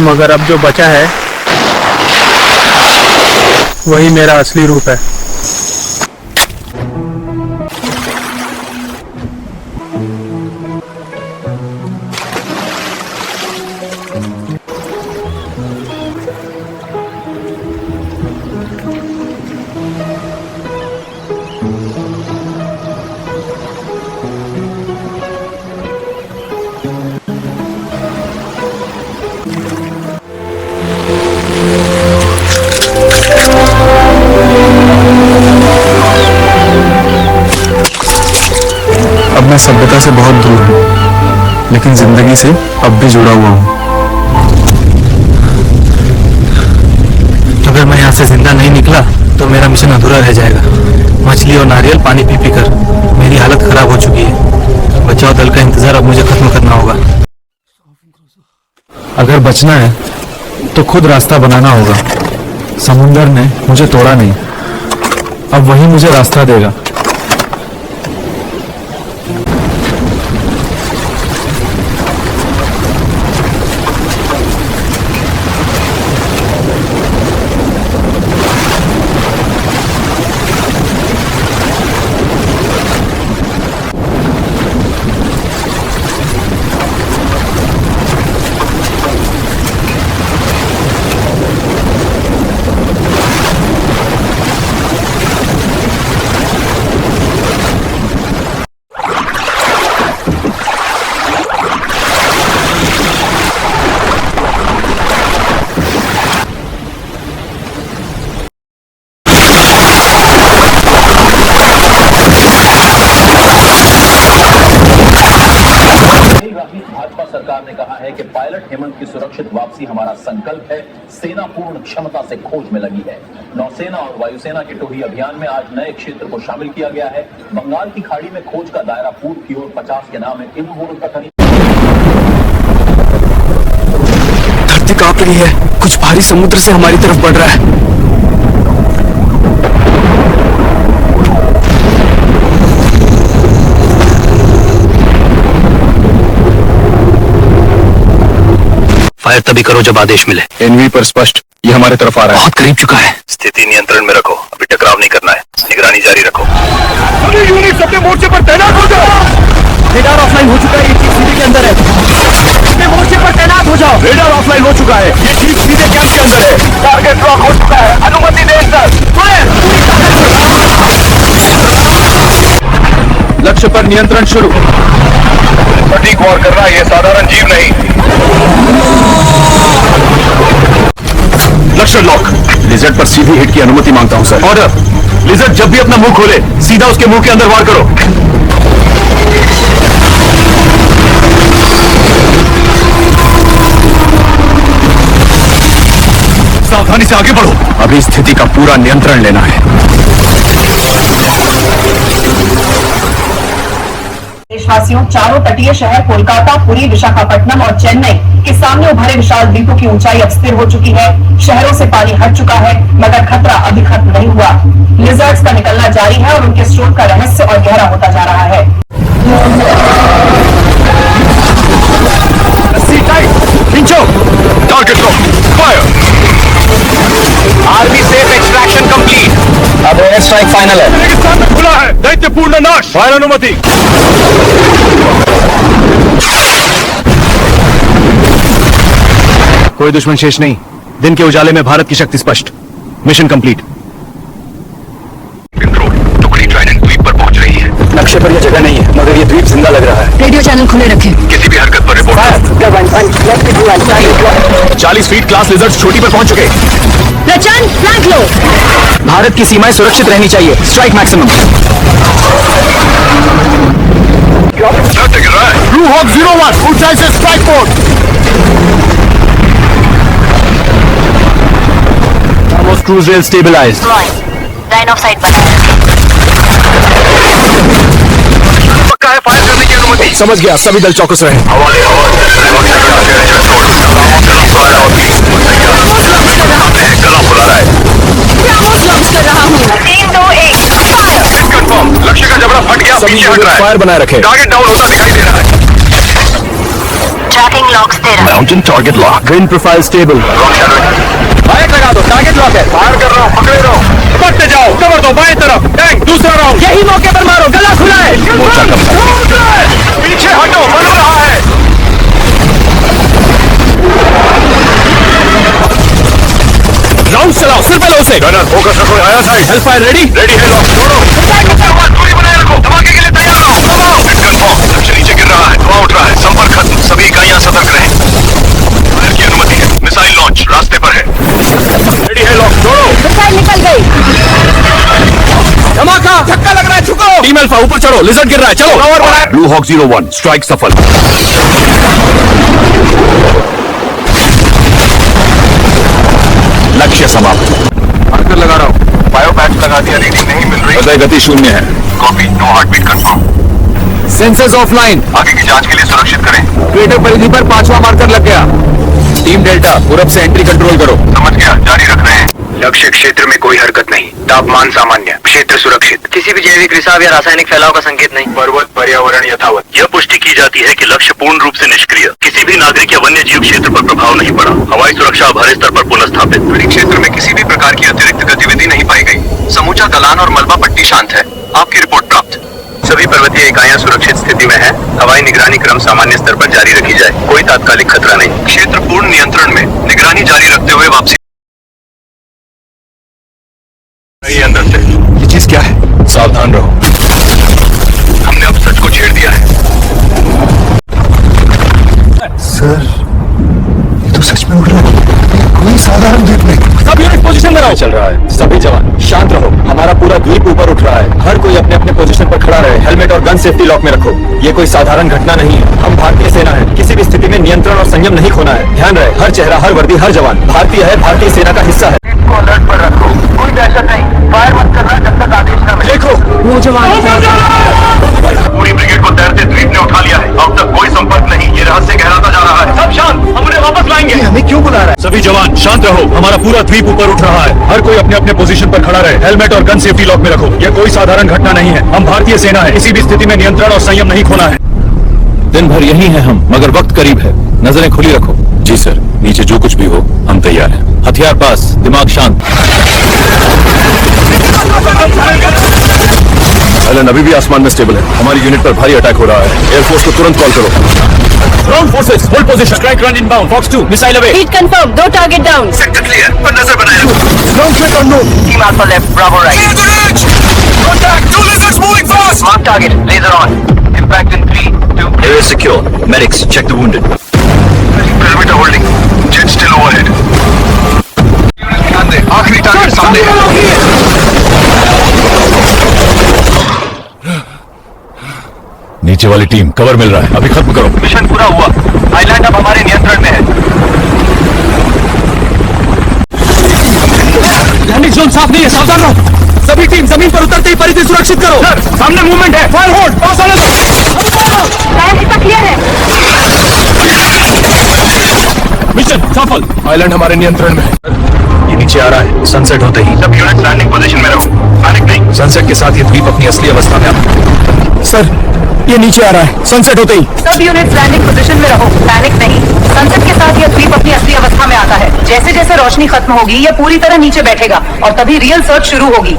मगर अब जो बचा है वही मेरा असली रूप है। मैं सभ्यता से बहुत दूर हूँ, लेकिन जिंदगी से अब भी जुड़ा हुआ हूँ। अगर मैं यहाँ से जिंदा नहीं निकला तो मेरा मिशन अधूरा रह जाएगा। मछली और नारियल पानी पी पी कर मेरी हालत खराब हो चुकी है। बचाव दल का इंतजार अब मुझे खत्म करना होगा। अगर बचना है तो खुद रास्ता बनाना होगा। समुंदर ने मुझे तोड़ा नहीं, अब वही मुझे रास्ता देगा। भाजपा सरकार ने कहा है कि पायलट हेमंत की सुरक्षित वापसी हमारा संकल्प है। सेना पूर्ण क्षमता से खोज में लगी है। नौसेना और वायुसेना के टोही अभियान में आज नए क्षेत्र को शामिल किया गया है। बंगाल की खाड़ी में खोज का दायरा पूर्व की ओर 50 के नाम है। धरती कांप रही है, कुछ भारी समुद्र से हमारी तरफ बढ़ रहा है। फायर तभी करो जब आदेश मिले। एनवी पर स्पष्ट, ये हमारे तरफ आ रहा है। बहुत करीब चुका है। स्थिति नियंत्रण में रखो, अभी टकराव नहीं करना है। निगरानी जारी रखो। सभी यूनिट अपने मोर्चे पर तैनात हो जाओ। रेडार ऑफलाइन हो चुका है, ये चीज सीधे के अंदर है। अपने मोर्चे पर तैनात हो जाओ। रेडार ऑफलाइन हो चुका है, ये ठीक सीधे कैंप के अंदर है। टारगेट लॉक हो चुका है, अनुमति दें सर। लक्ष्य पर नियंत्रण शुरू। सटीक वार कर रहा है, ये साधारण जीव नहीं। लक्ष्य लॉक। लिजर्ड पर सीधी हिट की अनुमति मांगता हूं सर। ऑर्डर। लिजर्ड जब भी अपना मुंह खोले सीधा उसके मुंह के अंदर वार करो। सावधानी से आगे बढ़ो, अभी स्थिति का पूरा नियंत्रण लेना है। देशवासियों, चारों तटीय शहर कोलकाता, पुरी, विशाखापट्टनम और चेन्नई के सामने उभरे विशाल द्वीपों की ऊंचाई अब स्थिर हो चुकी है। शहरों से पानी हट चुका है, मगर खतरा अभी खत्म नहीं हुआ। लिजर्ड्स का निकलना जारी है और उनके स्रोत का रहस्य और गहरा होता जा रहा है। Target lock, fire. Army safe extraction complete. अब एयर स्ट्राइक फाइनल है। रेगिस्तान में खुला है, दैत्यपूर्ण नाश। फायर अनुमति। कोई दुश्मन शेष नहीं। दिन के उजाले में भारत की शक्ति स्पष्ट। Mission complete. टुकड़ी ट्राइडेंट द्वीप पर पहुंच रही है। नक्शे पर यह जगह नहीं है, मगर ये द्वीप जिंदा लग रहा है। रेडियो चैनल खुले रखें। किसी भी हरकत पर रिपोर्ट। 40 फीट क्लास लिजर्ड्स चोटी पर पहुंच चुके। रचन, फ्लैंक लो। भारत की सीमाएं सुरक्षित रहनी चाहिए। Strike maximum. ब्लू हॉक 01 ऊंचाई से strike port. Cruise rail stabilised. Line of sight पक्का है, फायर करने की अनुमति। समझ गया, सभी दल चौकस रहे। लक्ष्य का जबड़ा फट गया, पीछे हट रहा है। फायर बनाए रखे। टारगेट डाउन होता दिखाई दे रहा है। ट्रैकिंग लॉक स्थिर। Mountain target lock. Green profile stable. Bike लगा दो, टारगेट लॉक है। फायर कर रहा हूँ, पकड़े रहो। पकड़ते जाओ, कवर दो, बाएं तरफ। टैंक दूसरा राउंड। यही मौके पर मारो, गला खुला है। पीछे हटो, बन रहा है। राउंड चलाओ, सिर पे लो उसे। गनर फोकस रखो, आया side. Help fire ready. Ready है, लॉक छोड़ो। दूरी बनाए रखो, धमाके के लिए तैयार रहो। दबाओ। लक्ष्य नीचे गिर रहा है, धुआं उठ रहा है। संपर्क खत्म, सभी इकाइयां सतर्क रहें। फायर की अनुमति है। मिसाइल लॉन्च रास्ते पर है। रेडी है, लॉक छोड़ो। मिसाइल निकल गई। धमाका, धक्का लग रहा है, झुको। टीम टीम अल्फा ऊपर चढ़ो, लिजर्ड गिर रहा है, चलो। ब्लू हॉक 01 स्ट्राइक सफल। लक्ष्य समाप्त। मार्कर लगा रहा हूँ। बायो पैच लगा दिया, रीडिंग नहीं मिल रही। हृदय गति शून्य है। Copy, no heartbeat confirm. Sensors offline. आगे की जांच के लिए सुरक्षित करें। क्रिएटर परिधि पर 5वां मार्कर लग गया। टीम डेल्टा पूरब से एंट्री कंट्रोल करो। समझ गया, जारी रख रहे हैं। लक्ष्य क्षेत्र में कोई हरकत नहीं, तापमान सामान्य, क्षेत्र सुरक्षित, किसी भी जैविक रिसाव या रासायनिक फैलाव का संकेत नहीं। पर्वत पर्यावरण यथावत। यह पुष्टि की जाती है कि लक्ष्य पूर्ण रूप से निष्क्रिय, किसी भी नागरिक या वन्य जीव क्षेत्र पर प्रभाव नहीं पड़ा। हवाई सुरक्षा भारी स्तर पर पुनः स्थापित। बड़ी क्षेत्र में किसी भी प्रकार की अतिरिक्त गतिविधि नहीं पाई गई। समूचा ढलान और मलबा पट्टी शांत है। आपकी रिपोर्ट प्राप्त। सभी पर्वतीय इकाइयां सुरक्षित स्थिति में हैं। हवाई निगरानी क्रम सामान्य स्तर पर जारी रखी जाए, कोई तात्कालिक खतरा नहीं। क्षेत्र पूर्ण नियंत्रण में, निगरानी जारी रखते हुए वापसी। अंदर से ये चीज क्या है? सावधान रहो। हमने अब सच को छेड़ दिया है। सर, ये तो सच में उड़ रहा है, कोई साधारण द्वीप नहीं। सब यूनिट पोजीशन में रहो। चल रहा है। सभी जवान शांत रहो। हमारा पूरा द्वीप ऊपर उठ रहा है। हर कोई अपने अपने पोजीशन पर खड़ा रहे। हेलमेट और गन सेफ्टी लॉक में रखो। ये कोई साधारण घटना नहीं है। हम भारतीय सेना है, किसी भी स्थिति में नियंत्रण और संयम नहीं खोना है। ध्यान रहे, हर चेहरा, हर वर्दी, हर जवान भारतीय है, भारतीय सेना का हिस्सा है। अलर्ट पर रखो, कोई दहशत नहीं। फायर मत करना जब तक आदेश न मिले। देखो वो जवान। पूरी ब्रिगेड को तैरते द्वीप ने उठा लिया है। अब तक कोई संपर्क नहीं। ये रहस्य गहराता जा रहा है। सब शांत, हम उन्हें वापस लाएंगे। हमें क्यों बुला रहा है? सभी जवान शांत रहो। हमारा पूरा द्वीप ऊपर उठ रहा है। हर कोई अपने अपने पोजीशन पर खड़ा रहे। हेलमेट और गन सेफ्टी लॉक में रखो। यह कोई साधारण घटना नहीं है। हम भारतीय सेना है, किसी भी स्थिति में नियंत्रण और संयम नहीं खोना है। दिन भर यही है हम, मगर वक्त करीब है। नजरें खुली रखो। जी सर, नीचे जो कुछ भी हो हम तैयार हैं। हथियार पास, दिमाग शांत। एलन अभी भी आसमान में स्टेबल है। हमारी यूनिट पर भारी अटैक हो रहा है। एयरफोर्स को तुरंत कॉल करो। Ground forces hold position. Strike run inbound. Fox 2 missile away. Heat confirm, 2 target down. Sector clear, पर नजर बनाए रखो। Ground threat unknown. Team alpha left, bravo right. Contact, 2 lizards moving fast. Mark target, laser on. Impact in 3, 2. Area secure. Medics, check the wounded. Perimeter holding. Jet still overhead. ध्यान दे, आखिरी target सामने है। नीचे वाली टीम कवर मिल रहा है, अभी खत्म करो। मिशन पूरा हुआ। आइलैंड अब हमारे नियंत्रण में है। लैंडिंग जोन साफ नहीं है, सावधान रहो। सभी टीम जमीन पर उतरते ही परिधि सुरक्षित करो। सर, सामने मूवमेंट है। फायर होल्ड, पास आने दो। क्लियर है। मिशन सफल। आइलैंड हमारे नियंत्रण में है। ये नीचे आ रहा है। सनसेट होते ही सब यूनिट लैंडिंग पोजीशन में रहो। पैनिक नहीं। सनसेट के साथ ये द्वीप अपनी असली अवस्था में आता है। सर, ये नीचे आ रहा है। सनसेट होते ही सब यूनिट लैंडिंग पोजीशन में रहो। पैनिक नहीं। सनसेट के साथ यह द्वीप अपनी असली अवस्था में आता है। जैसे जैसे रोशनी खत्म होगी यह पूरी तरह नीचे बैठेगा और तभी रियल सर्च शुरू होगी।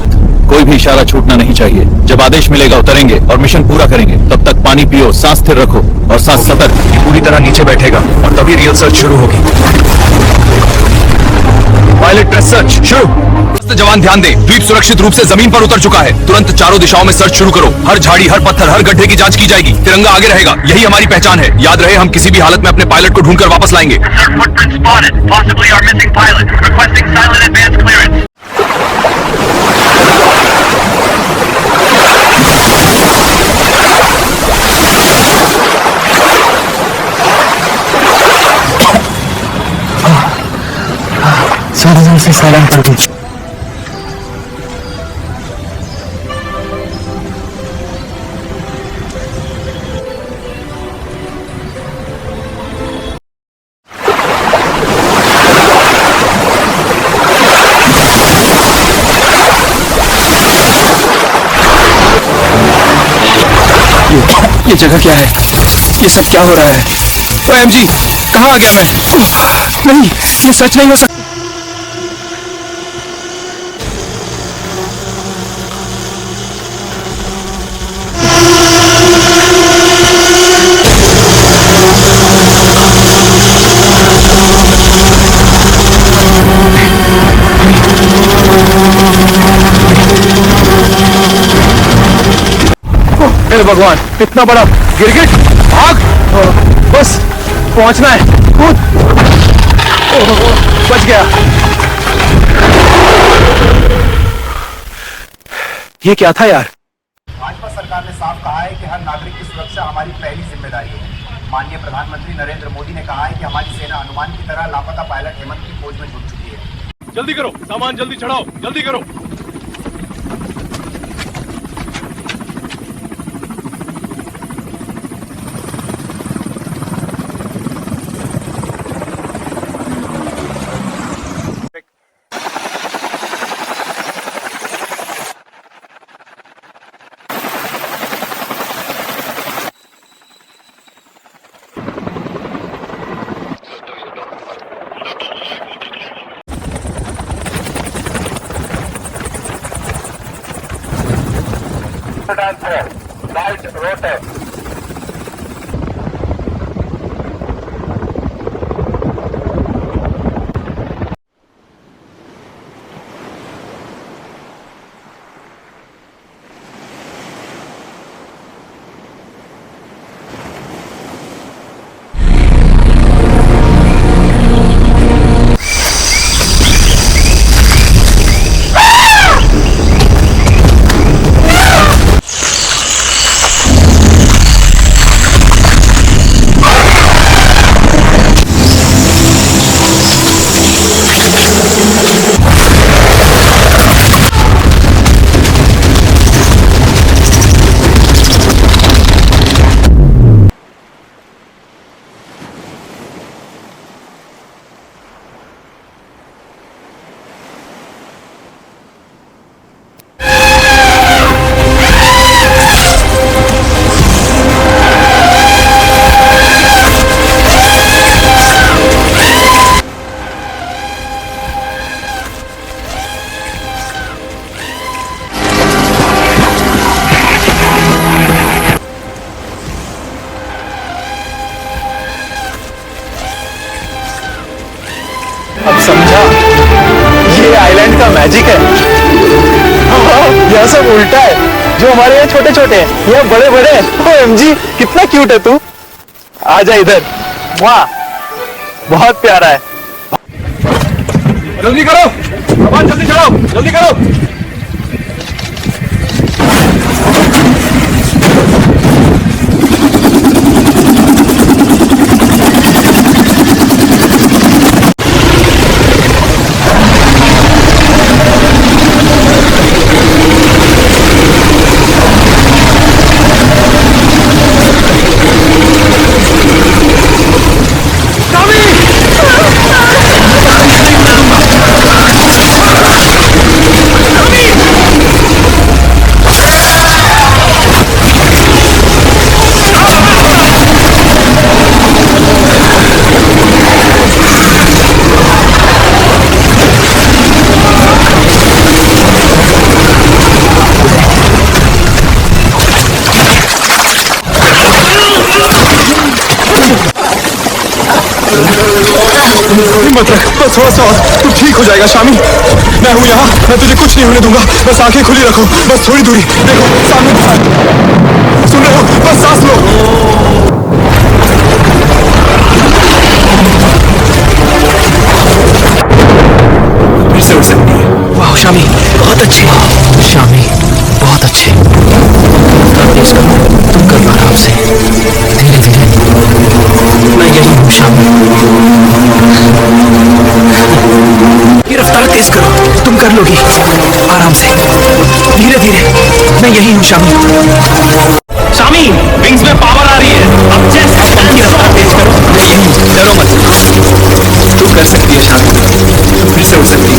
कोई भी इशारा छूटना नहीं चाहिए। जब आदेश मिलेगा उतरेंगे और मिशन पूरा करेंगे। तब तक पानी पियो, सांस स्थिर रखो और सांस सतर्क। ये पूरी तरह नीचे बैठेगा और तभी रियल सर्च शुरू होगी। पायलट प्रेस सर्च शुरू। जवान ध्यान दें, द्वीप सुरक्षित रूप से जमीन पर उतर चुका है। तुरंत चारों दिशाओं में सर्च शुरू करो। हर झाड़ी, हर पत्थर, हर गड्ढे की जांच की जाएगी। तिरंगा आगे रहेगा, यही हमारी पहचान है। याद रहे, हम किसी भी हालत में अपने पायलट को ढूंढकर वापस लाएंगे। सारे से साइलेंट कर दीजिए। ये जगह क्या है? ये सब क्या हो रहा है? OMG, कहाँ आ गया मैं? नहीं, ये सच नहीं हो सकता। हे भगवान, इतना बड़ा गिरगिट! भाग! बस पहुंचना है। कूद! बच गया। ये क्या था यार? भाजपा सरकार साफ कहा है कि हर नागरिक की सुरक्षा हमारी पहली जिम्मेदारी है। माननीय प्रधानमंत्री नरेंद्र मोदी ने कहा है कि हमारी सेना अनुमान की तरह लापता पायलट हेमंत की खोज में जुट चुकी है। जल्दी करो, सामान जल्दी चढ़ाओ, जल्दी करो। लाइट रोटर अब समझा, ये आइलैंड का मैजिक है। यह सब उल्टा है, जो हमारे यहाँ छोटे छोटे हैं यह बड़े बड़े हैं। OMG, कितना क्यूट है तू। आजा इधर, वाह बहुत प्यारा है। जल्दी करो, सामान जल्दी चढ़ाओ, जल्दी करो। हिम्मत रख, बस थोड़ा सा और, तू ठीक हो जाएगा शामी। मैं हूँ यहाँ, मैं तुझे कुछ नहीं होने दूंगा। बस आंखें खुली रखो, बस थोड़ी दूरी देखो सामने। सुन रहे हो, बस सांस लो। फिर से उड़ सकती है। वाह शामी, बहुत अच्छे। शामी, बहुत अच्छे। तेज करो, तुम कर लो आराम से, धीरे धीरे। मैं यही हूँ शामी। ये रफ्तार तेज करो, तुम कर लोगी आराम से, धीरे धीरे। मैं यही हूँ शामी। शामी, विंग्स में पावर आ रही है। अब जस्ट की रफ्तार तेज करो, मैं यही हूँ, डरो मत। तू कर सकती है शामी, फिर से उड़ सकती है।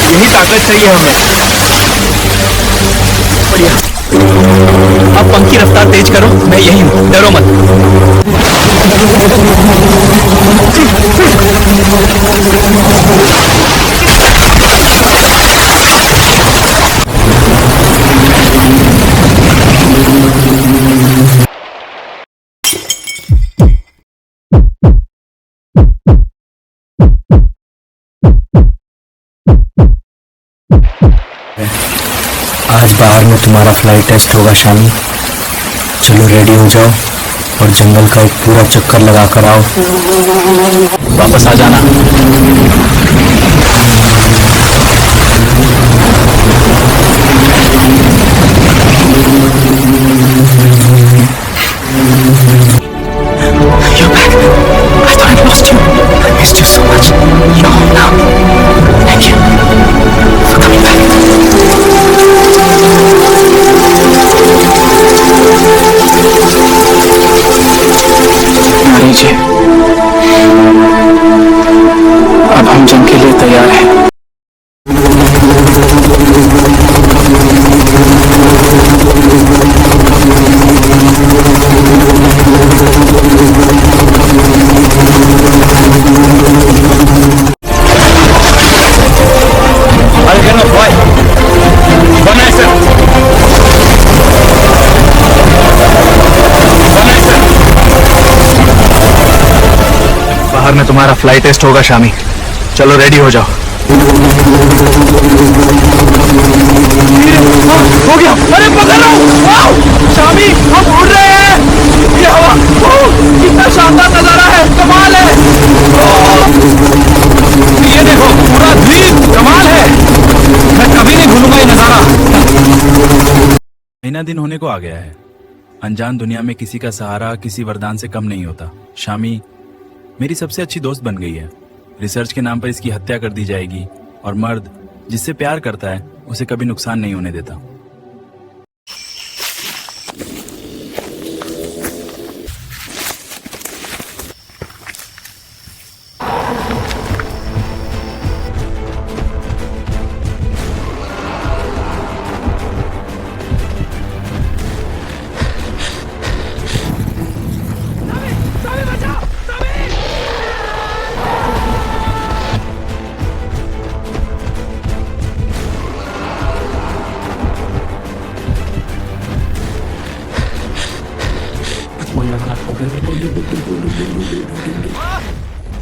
यही ताकत चाहिए हमें। बढ़िया, अब पंख की रफ्तार तेज करो, मैं यही हूँ, डरो मत। आज बाहर में तुम्हारा फ्लाइट टेस्ट होगा शामी। चलो रेडी हो जाओ और जंगल का एक पूरा चक्कर लगा कर आओ। वापस आ जाना। You're back. I thought I'd lost you. I missed you so much. You're home now. Thank you for coming back. नीचे। अब हम जंग के लिए तैयार हैं। बाहर में तुम्हारा फ्लाइट टेस्ट होगा शामी। चलो रेडी हो जाओ। हो गया। अरे पकड़ो। वाओ शामी हम उड़ रहे हैं। ये हवा कितना शानदार नजारा है। कमाल है। ये देखो पूरा द्वीप कमाल है। मैं कभी नहीं भूलूंगा ये नजारा। महीना दिन होने को आ गया है। अनजान दुनिया में किसी का सहारा किसी वरदान से कम नहीं होता। शामी मेरी सबसे अच्छी दोस्त बन गई है। रिसर्च के नाम पर इसकी हत्या कर दी जाएगी और मर्द जिससे प्यार करता है उसे कभी नुकसान नहीं होने देता।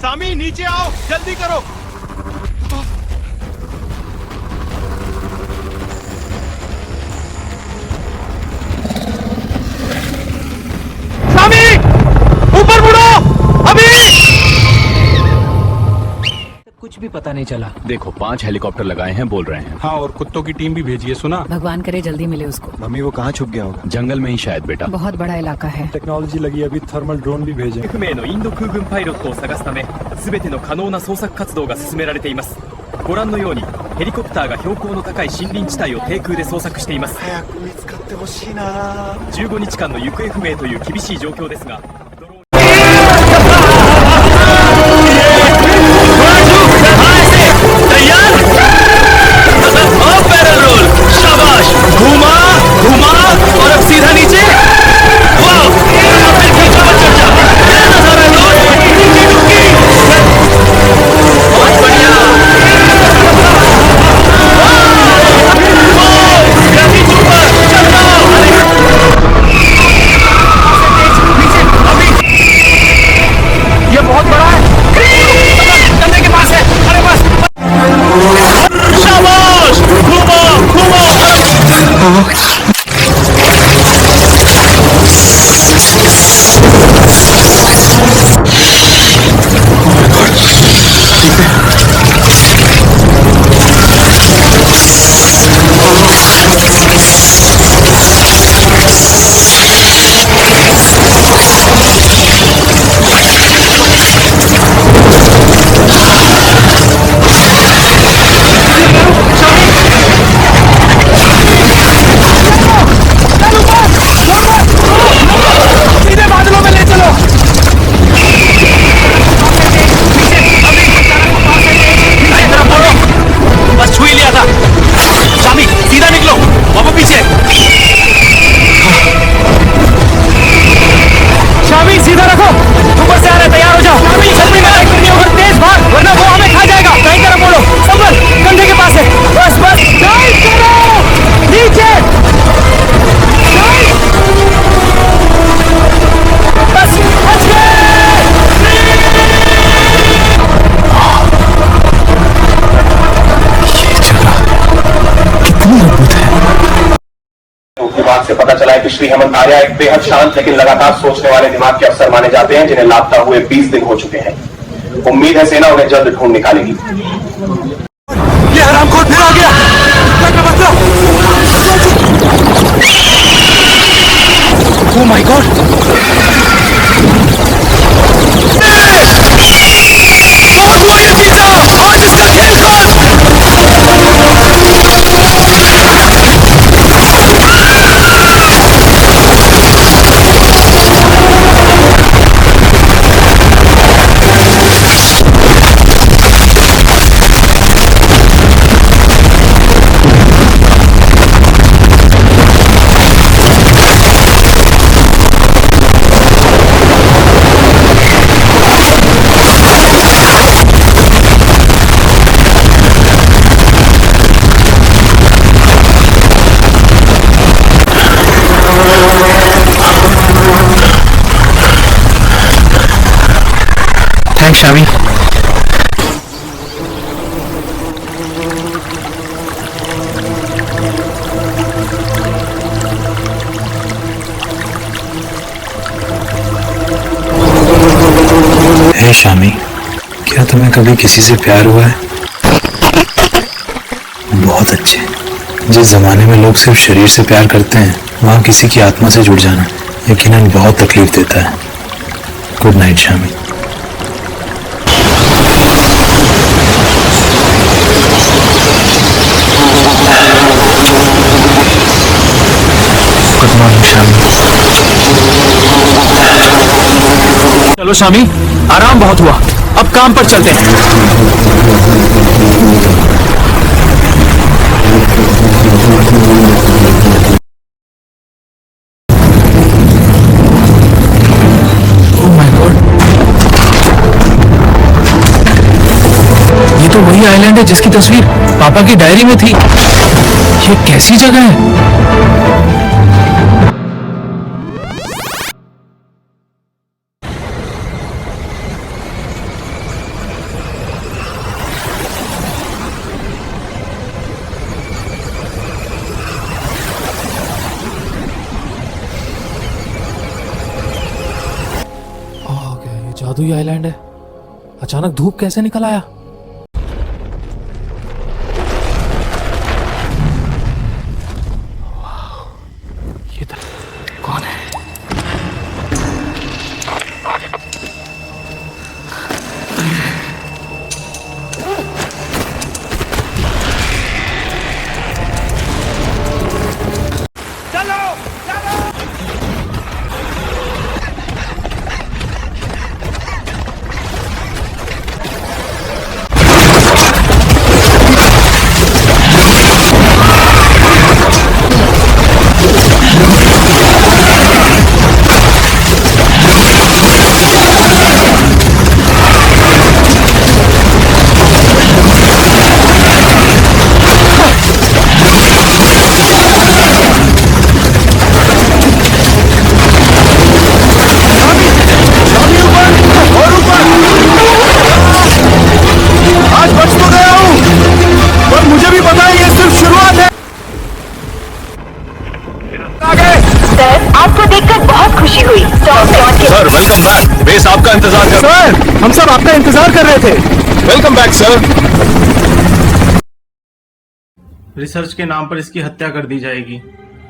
सामी नीचे आओ जल्दी करो। सामी ऊपर मुड़ो अभी। कुछ भी पता नहीं चला। देखो 5 हेलीकॉप्टर लगाए हैं बोल रहे हैं। हाँ और कुत्तों की टीम भी भेजी है सुना। भगवान करे जल्दी मिले उसको। मम्मी वो कहाँ छुप गया होगा। जंगल में ही शायद बेटा। बहुत बड़ा इलाका है। टेक्नोलॉजी लगी अभी थर्मल ड्रोन भी भेजे। 不明のインド空軍パイロットを探すため全ての可能な捜索活動が進められています。ご覧のようにヘリコプターが標高の高い森林地帯を低空で捜索しています。早く見つかってほしいな。15日間の行方不明という厳しい状況ですがअभी विभाग से पता चला है कि श्री हेमंत आर्या एक बेहद शांत लेकिन लगातार सोचने वाले दिमाग के अफसर माने जाते हैं, जिन्हें लापता हुए 20 दिन हो चुके हैं। उम्मीद है सेना उन्हें जल्द ढूंढ निकालेगी। ये हरामखोर फिर आ गया। Oh my god, thanks Shami. Hey Shami, क्या तुम्हें कभी किसी से प्यार हुआ है? बहुत अच्छे। जिस जमाने में लोग सिर्फ शरीर से प्यार करते हैं, वहां किसी की आत्मा से जुड़ जाना यकीनन बहुत तकलीफ देता है। Good night Shami. Good morning Shami. चलो शामी, आराम बहुत हुआ, अब काम पर चलते हैं। ये तो वही आइलैंड है जिसकी तस्वीर पापा की डायरी में थी। ये कैसी जगह है? जादुई आइलैंड है। अचानक धूप कैसे निकल आया? ये कौन है? आपको देखकर बहुत खुशी हुई। Sir welcome back. बेस आपका इंतजार कर। सर, हम सब आपका इंतजार कर रहे थे। Welcome back sir. रिसर्च के नाम पर इसकी हत्या कर दी जाएगी,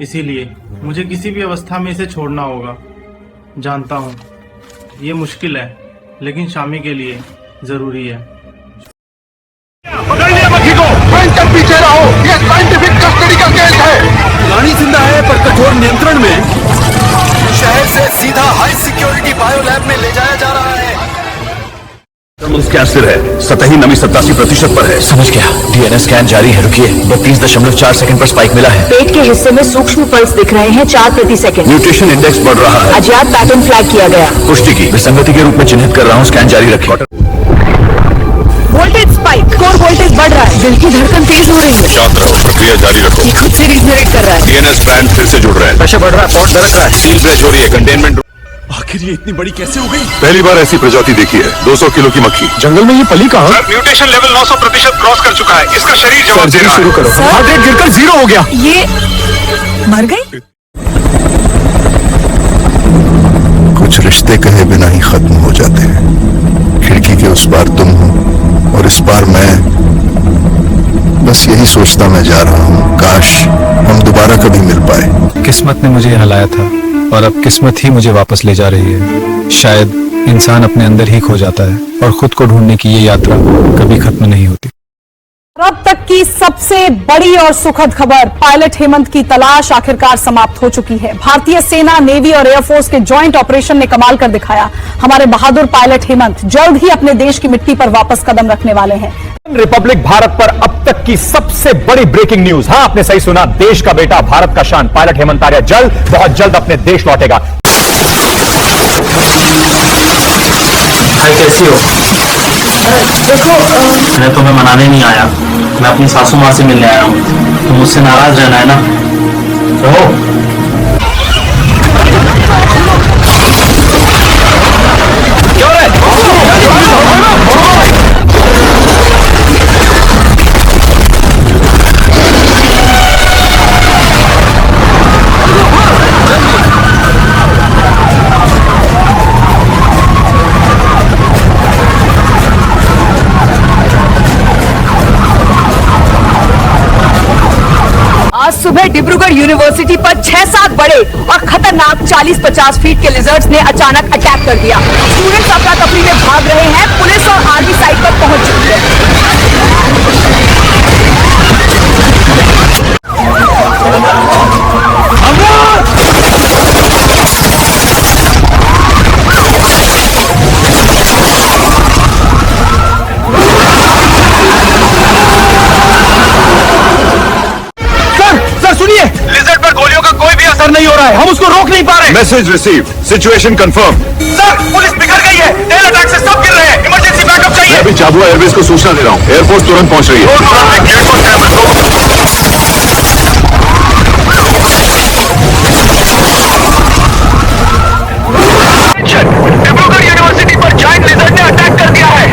इसीलिए मुझे किसी भी अवस्था में इसे छोड़ना होगा। जानता हूँ ये मुश्किल है, लेकिन शामी के लिए जरूरी है। पकड़िए मक्खी को, भयंकर पीछे रहो, ये साइंटिफिक कस्टडी का केस है। प्राणी जिंदा है पर कठोर नियंत्रण में। शहर से सीधा हाई सिक्योरिटी बायो लैब में ले जाया जा रहा है। क्या सिर है? सतही नमी 87% पर है। समझ गया। डीएनए स्कैन जारी है। रुकिए, 32.4 सेकंड पर स्पाइक मिला है। पेट के हिस्से में सूक्ष्म पल्स दिख रहे हैं 4 प्रति सेकंड। म्यूटेशन इंडेक्स बढ़ रहा है। अज्ञात पैटर्न फ्लैग किया गया। पुष्टि की। विसंगति के रूप में चिन्हित कर रहा हूँ। स्कैन जारी रखें। वोल्टेज स्पाइक, कोर वोल्टेज बढ़ रहा है। दिल की धड़कन तेज हो रही है। शांत रहो, प्रक्रिया जारी रखो। ये खुद से रीजनरेट कर रहा है। डीएनए स्ट्रैंड फिर से जुड़ रहा है। प्रेशर बढ़ रहा है, पॉट दरक रहा है। सील फ्रेश हो रही है। कंटेनमेंट। आखिर ये इतनी बड़ी कैसे हो गई? पहली बार ऐसी प्रजाति देखी है। 200 किलो की मक्खी। जंगल में ये पली कहाँ? म्यूटेशन लेवल 900% क्रॉस कर चुका है। इसका शरीर जवाब दे रहा है। शुरू करो। हार्ट रेट गिरकर 0 हो गया। ये मर गई? कुछ रिश्ते कहे बिना ही खत्म हो जाते हैं। खिड़की के उस पार तुम हो और इस पार मैं। बस यही सोचता मैं जा रहा हूँ, काश हम दोबारा कभी मिल पाए। किस्मत ने मुझे यहाँ लाया था और अब किस्मत ही मुझे वापस ले जा रही है। शायद इंसान अपने अंदर ही खो जाता है और खुद को ढूंढने की ये यात्रा कभी खत्म नहीं होती। अब तक की सबसे बड़ी और सुखद खबर, पायलट हेमंत की तलाश आखिरकार समाप्त हो चुकी है। भारतीय सेना, नेवी और एयरफोर्स के जॉइंट ऑपरेशन ने कमाल कर दिखाया। हमारे बहादुर पायलट हेमंत जल्द ही अपने देश की मिट्टी पर वापस कदम रखने वाले हैं। रिपब्लिक भारत पर अब तक की सबसे बड़ी ब्रेकिंग न्यूज। हाँ, आपने सही सुना, देश का बेटा, भारत का शान, पायलट हेमंत आर्या बहुत जल्द अपने देश लौटेगा। कैसी हो? देखो, मैं तुम्हें मनाने नहीं आया, मैं अपनी सासू माँ से मिलने आया हूँ। तुम मुझसे नाराज रहना है ना? रहो। आज सुबह डिब्रूगढ़ यूनिवर्सिटी पर 6-7 बड़े और खतरनाक 40-50 फीट के लिजर्ड्स ने अचानक अटैक कर दिया। स्टूडेंट्स अफरा तफरी में भाग रहे हैं, पुलिस और आर्मी साइट पर पहुंच चुकी है। सुनिए, लिजर्ड पर गोलियों का कोई भी असर नहीं हो रहा है, हम उसको रोक नहीं पा रहे। Message receive, situation confirm. Sir, police बिखर गई है, टेल अटैक से सब गिर रहे हैं, इमरजेंसी बैकअप चाहिए। मैं अभी चाबुआ एयरवेज को सूचना दे रहा हूँ, एयरफोर्स तुरंत पहुंच रही है। डिब्रूगढ़ यूनिवर्सिटी पर जायंट लिजर्ड ने अटैक कर दिया है।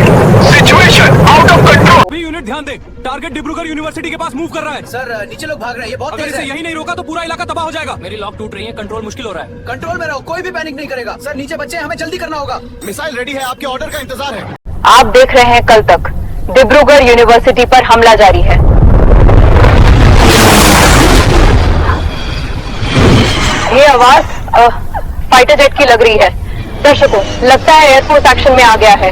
Situation out of control. Unit ध्यान दे, टारगेट डिब्रूगढ़ यूनिवर्सिटी के पास मूव कर रहा है। सर नीचे लोग भाग रहे हैं, ये बहुत अगर तेज इसे है। यही नहीं रोका तो पूरा इलाका तबाह हो जाएगा। मेरी लॉक टूट रही है, कंट्रोल मुश्किल हो रहा है। कंट्रोल में रहो, कोई भी पैनिक नहीं करेगा। सर नीचे बच्चे हैं, हमें जल्दी करना होगा। मिसाइल रेडी है, आपके ऑर्डर का इंतजार है। आप देख रहे हैं कल तक डिब्रूगढ़ यूनिवर्सिटी पर हमला जारी है। ये आवाज फाइटर जेट की लग रही है। दर्शकों, लगता है एयरफोर्स एक्शन में आ गया है।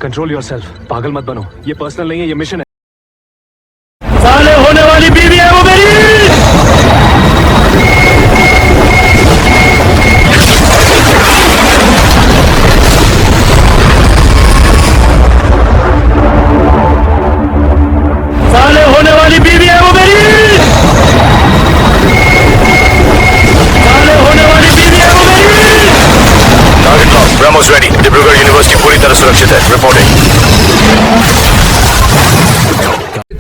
कंट्रोल योरसेल्फ, पागल मत बनो, ये पर्सनल नहीं है, ये मिशन है। साले होने वाली बीवी है वो मेरी। साले होने वाली बीवी है वो मेरी। साले होने वाली बीवी है वो मेरी। Target lost, Brahmos almost ready. Dibrugarh university पूरी तरह सुरक्षित है। रिपोर्टिंग।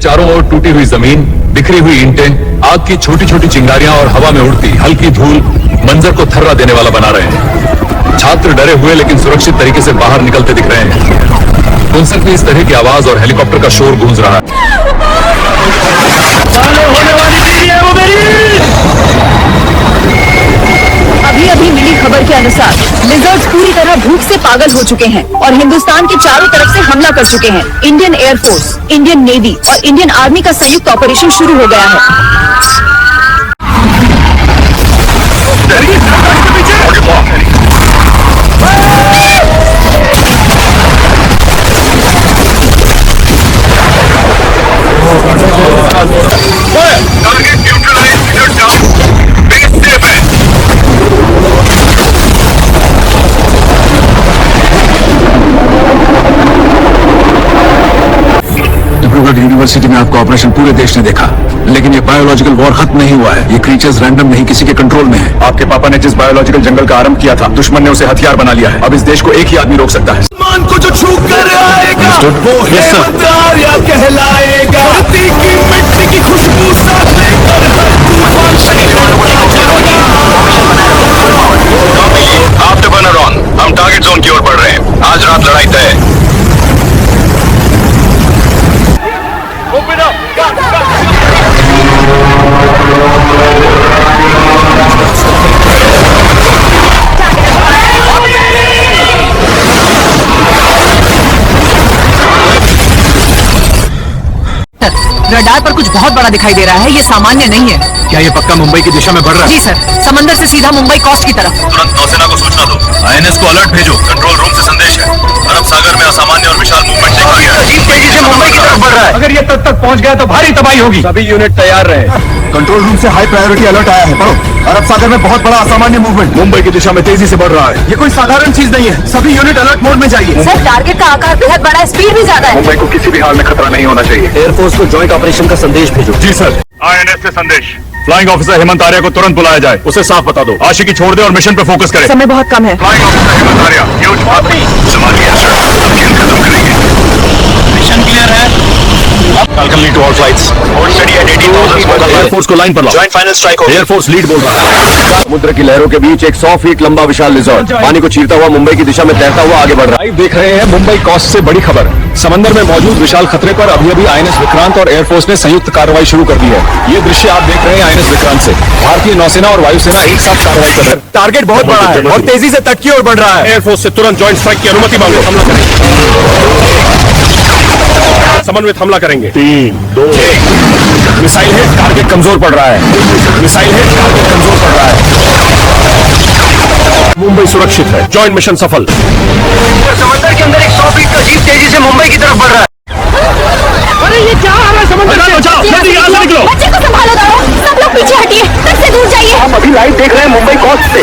चारों ओर टूटी हुई जमीन, बिखरी हुई ईंटें, आग की छोटी छोटी चिंगारियां और हवा में उड़ती हल्की धूल मंजर को थर्रा देने वाला बना रहे हैं। छात्र डरे हुए लेकिन सुरक्षित तरीके से बाहर निकलते दिख रहे हैं। उनसे भी इस तरह की आवाज और हेलीकॉप्टर का शोर गूंज रहा है। अभी अभी मिली खबर के अनुसार लिजर्ड्स पूरी तरह भूख से पागल हो चुके हैं और हिंदुस्तान के चारों तरफ से हमला कर चुके हैं। इंडियन एयरफोर्स, इंडियन नेवी और इंडियन आर्मी का संयुक्त ऑपरेशन शुरू हो गया है। डिब्रूगढ़ यूनिवर्सिटी में आपका ऑपरेशन पूरे देश ने देखा, लेकिन ये बायोलॉजिकल वॉर खत्म नहीं हुआ है। ये क्रीचर्स रैंडम नहीं, किसी के कंट्रोल में है। आपके पापा ने जिस बायोलॉजिकल जंगल का आरंभ किया था, दुश्मन ने उसे हथियार बना लिया है। अब इस देश को एक ही आदमी रोक सकता है। मान को जो छू कर आएगा वो हेमंतार्या कहलाएगा। धरती की मिट्टी की खुशबू साथ लेकर हर तूफान आफ्टर बर्नर ऑन, हम टारगेट जोन की ओर बढ़ रहे हैं। आज रात लड़ाई तय है। रडार पर कुछ बहुत बड़ा दिखाई दे रहा है, ये सामान्य नहीं है। क्या ये पक्का मुंबई की दिशा में बढ़ रहा है? जी सर, समंदर से सीधा मुंबई कोस्ट की तरफ। तुरंत नौसेना को सूचना दो। आईएनएस को अलर्ट भेजो। कंट्रोल रूम से संदेश है, अरब सागर में असामान्य और विशाल मूवमेंट देखा गया है। तेजी से मुंबई की तरफ बढ़ रहा है। अगर ये तब तक पहुंच गया तो भारी तबाही होगी। सभी यूनिट तैयार रहे। कंट्रोल रूम से हाई प्रायोरिटी अलर्ट आया है। पढ़ो, अरब सागर में बहुत बड़ा असामान्य मूवमेंट मुंबई की दिशा में तेजी से बढ़ रहा है। ये कोई साधारण चीज नहीं है। सभी यूनिट अलर्ट मोड में जाइए। सर, टारगेट का आकार बेहद बड़ा है, स्पीड भी ज्यादा है। मुंबई को किसी भी हाल में खतरा नहीं होना चाहिए। एयरफोर्स को ज्वाइंट ऑपरेशन का संदेश भेजो। जी सर। आईएनएस से संदेश। फ्लाइंग ऑफिसर हेमंत आर्या को तुरंत बुलाया जाए। उसे साफ बता दो, आशिकी छोड़ दे और मिशन पे फोकस करे। समय बहुत कम है। फ्लाइंग ऑफिसर हेमंत आर्या, ह्यूज संभालिए सर, हम खत्म करेंगे। मिशन क्लियर है। Welcome lead to all flights. Hold steady at 80,000। Air force को लाइन पर लाओ। जॉइंट फाइनल स्ट्राइक हो। एयरफोर्स लीड बोल रहा है। समुद्र की लहरों के बीच एक 100 फीट लंबा विशाल लिजर्ड पानी को चीरता हुआ मुंबई की दिशा में तैरता हुआ आगे बढ़ रहा है। देख रहे हैं मुंबई कोस्ट से बड़ी खबर। समंदर में मौजूद विशाल खतरे पर अभी अभी आईएनएस विक्रांत और एयरफोर्स ने संयुक्त कार्रवाई शुरू कर दी है। ये दृश्य आप देख रहे हैं आईएनएस विक्रांत से। भारतीय नौसेना और वायुसेना एक साथ कार्रवाई कर रहे हैं। टारगेट बहुत बड़ा है और तेजी से तट की ओर बढ़ रहा है। एयरफोर्स से तुरंत ज्वाइंट स्ट्राइक की अनुमति मांगो। हमला करेंगे, समन्वित हमला करेंगे। 3, 2, 1। मिसाइल हिट, टारगेट कमजोर पड़ रहा है। मिसाइल हिट, टारगेट कमजोर पड़ रहा है। मुंबई सुरक्षित है। जॉइंट मिशन सफल। समंदर के अंदर एक 100 फीट का जीप तेजी से मुंबई की तरफ बढ़ रहा है। अरे ये क्या आ रहा है समंदर से? बचाओ, जल्दी यहाँ से निकलो। बच्चे को संभालो दारो, सब लोग पीछे हटिए, तट से दूर जाइए। हम अभी लाइव देख रहे हैं मुंबई कोस्ट से।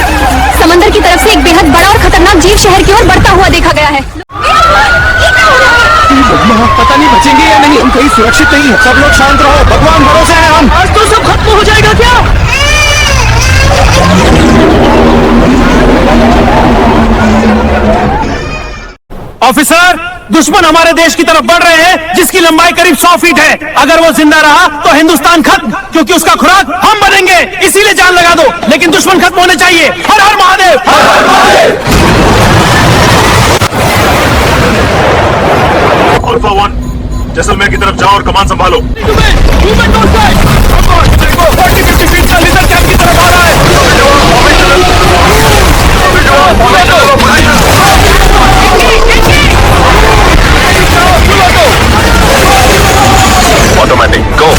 समंदर की तरफ से एक बेहद बड़ा और खतरनाक जीव शहर की ओर बढ़ता हुआ देखा गया है। पता नहीं बचेंगे या नहीं। हम कहीं सुरक्षित नहीं है। सब लोग शांत रहो, भगवान भरोसे हैं हम। आज तो सब खत्म हो जाएगा क्या? ऑफिसर, दुश्मन हमारे देश की तरफ बढ़ रहे हैं, जिसकी लंबाई करीब 100 फीट है। अगर वो जिंदा रहा तो हिंदुस्तान खत्म, क्योंकि उसका खुराक हम बनेंगे। इसीलिए जान लगा दो, लेकिन दुश्मन खत्म होने चाहिए। हर हर महादेव, हर हर महादेव। अल्फा 1, जैसलमेर की तरफ जाओ और कमान संभालो। Automatic go.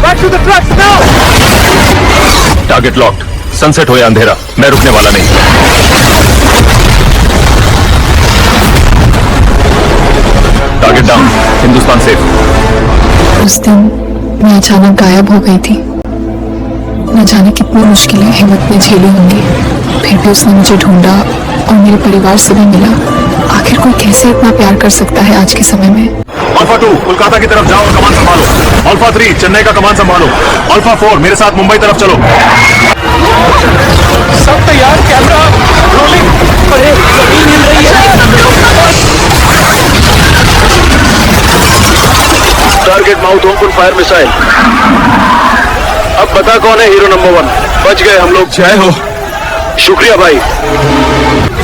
Back to the trucks now! Target locked. Sunset हो या अंधेरा, मैं रुकने वाला नहीं। Target down, Hindustan safe. उस दिन मैं अचानक गायब हो गई थी। न जाने कितनी मुश्किलें हिम्मत ने झेली होंगी, फिर भी उसने मुझे ढूंढा और मेरे परिवार से भी मिला। आखिर आखिर कोई कैसे इतना प्यार कर सकता है आज के समय में। अल्फा 2 कोलकाता की तरफ जाओ और कमान संभालो। अल्फा 3 चेन्नई का कमान संभालो। अल्फा 4 मेरे साथ मुंबई तरफ चलो। सब तैयार, कैमरा रोलिंग। अरे जमीन हिल रही है। Target mouth open fire missile. अब बता कौन है हीरो नंबर 1। बच गए हम लोग। जय हो। शुक्रिया भाई।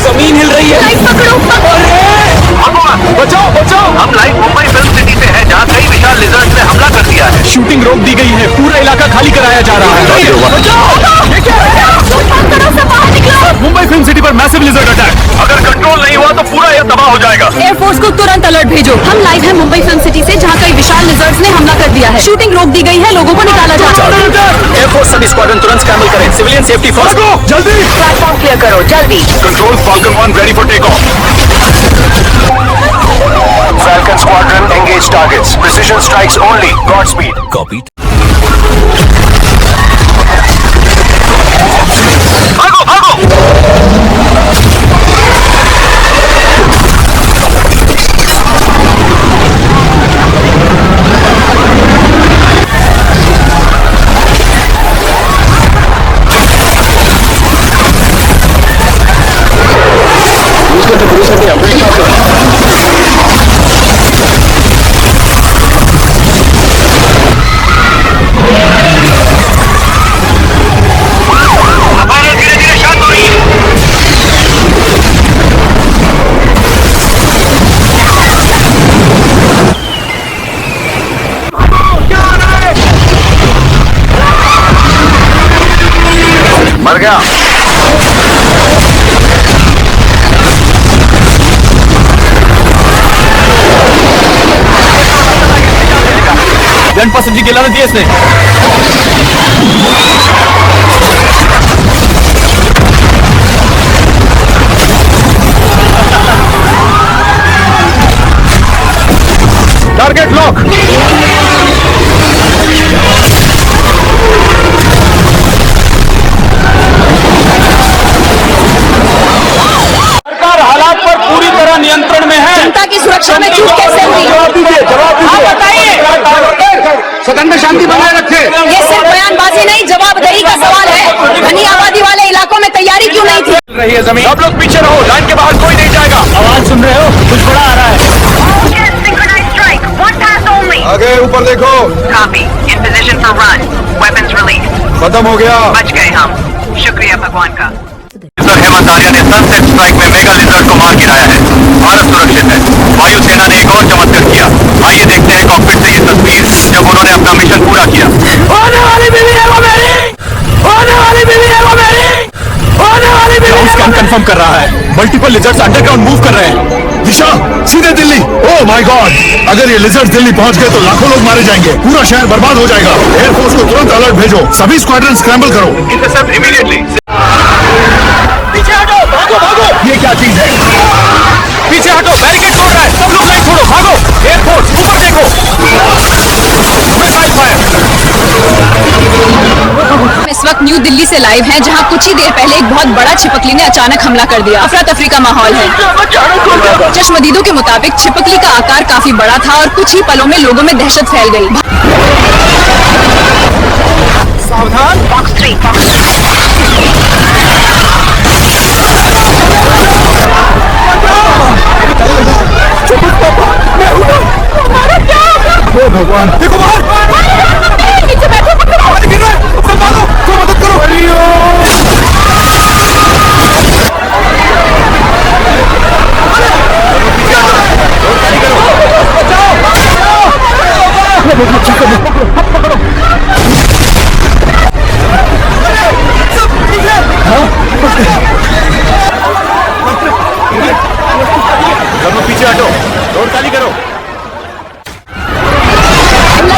जमीन हिल रही है। पकड़ो। बचाओ बचाओ। हम लाइव मुंबई फिल्म सिटी से हैं, जहाँ कई विशाल लिजर्ड्स ने हमला कर दिया है। शूटिंग रोक दी गई है, पूरा इलाका खाली कराया जा रहा है। मुंबई फिल्म सिटी पर मैसिव लिजर्ड अटैक। अगर कंट्रोल नहीं हुआ तो पूरा यह तबाह हो जाएगा। एयरफोर्स को तुरंत अलर्ट भेजो। हम लाइव हैं मुंबई फिल्म सिटी से, जहाँ कई विशाल लिजर्ड्स ने हमला कर दिया है। शूटिंग रोक दी गई है, लोगों को निकाला जा रहा है। एयरफोर्स सभी स्क्वाड्रन तुरंत स्क्रैम्बल करें। Civilian safety first. जल्दी प्लेटफॉर्म क्लियर करो जल्दी। Control falcon 1 ready for take off. Falcon squadron engage targets. Precision strikes only. Godspeed. Copied. भागो भागो। मर गया। गन पसंदी के लाने दिए इसने। Target lock. हालात पर पूरी तरह नियंत्रण में है। जनता की सुरक्षा में चूक कैसे हुई? आप बताइए। सदन में शांति बनाए रखे। ये सिर्फ बयानबाजी नहीं, जवाबदेही का सवाल है। घनी आबादी वाले इलाकों में तैयारी क्यों नहीं थी? रही है जमीन। सब लोग पीछे रहो, लाइन के बाहर कोई नहीं जाएगा। आवाज सुन रहे हो? कुछ बड़ा आ रहा है। आगे ऊपर देखो। खत्म हो गया। बच गए हम। शुक्रिया भगवान का। सर हेमंत आर्या ने सनसेट स्ट्राइक में मेगा लिजर्ड को मार गिराया है। भारत सुरक्षित है। वायुसेना ने एक और चमत्कार किया। आइए देखते हैं कॉकपिट से ये तस्वीर जब उन्होंने अपना मिशन पूरा किया। होने वाली बीवी है वो मेरी। होने वाली बीवी है वो मेरी। होने वाली बीवी है। स्कैन कंफर्म कर रहा है। मल्टीपल लिजर्ड्स अंडरग्राउंड मूव कर रहे हैं। दिशा सीधे दिल्ली। ओह माय गॉड, अगर ये लिजर्ड्स दिल्ली पहुंच गए तो लाखों लोग मारे जाएंगे। पूरा शहर बर्बाद हो जाएगा। एयरफोर्स को तुरंत अलर्ट भेजो। सभी स्क्वाड्रन स्क्रैम्बल करो। Intercept immediately. पीछे हटो, भागो भागो। ये क्या चीज है? पीछे हटो, बैरिकेड तोड़ रहा है। सब लोग लाइन छोड़ो, भागो। एयरफोर्स ऊपर देखो। Missile fire. इस वक्त न्यू दिल्ली से लाइव हैं, जहां कुछ ही देर पहले एक बहुत बड़ा छिपकली ने अचानक हमला कर दिया। अफरा तफरी का माहौल है। चश्मदीदों के मुताबिक छिपकली का आकार काफी बड़ा था और कुछ ही पलों में लोगों में दहशत फैल गई। सावधान। बॉक्स 3। भगवान देखो बाहर। नीचे बैठो, पकड़ो। गिर रहा है। संभालो, कोई मदद करो। पीछे हटो, रोड खाली करो।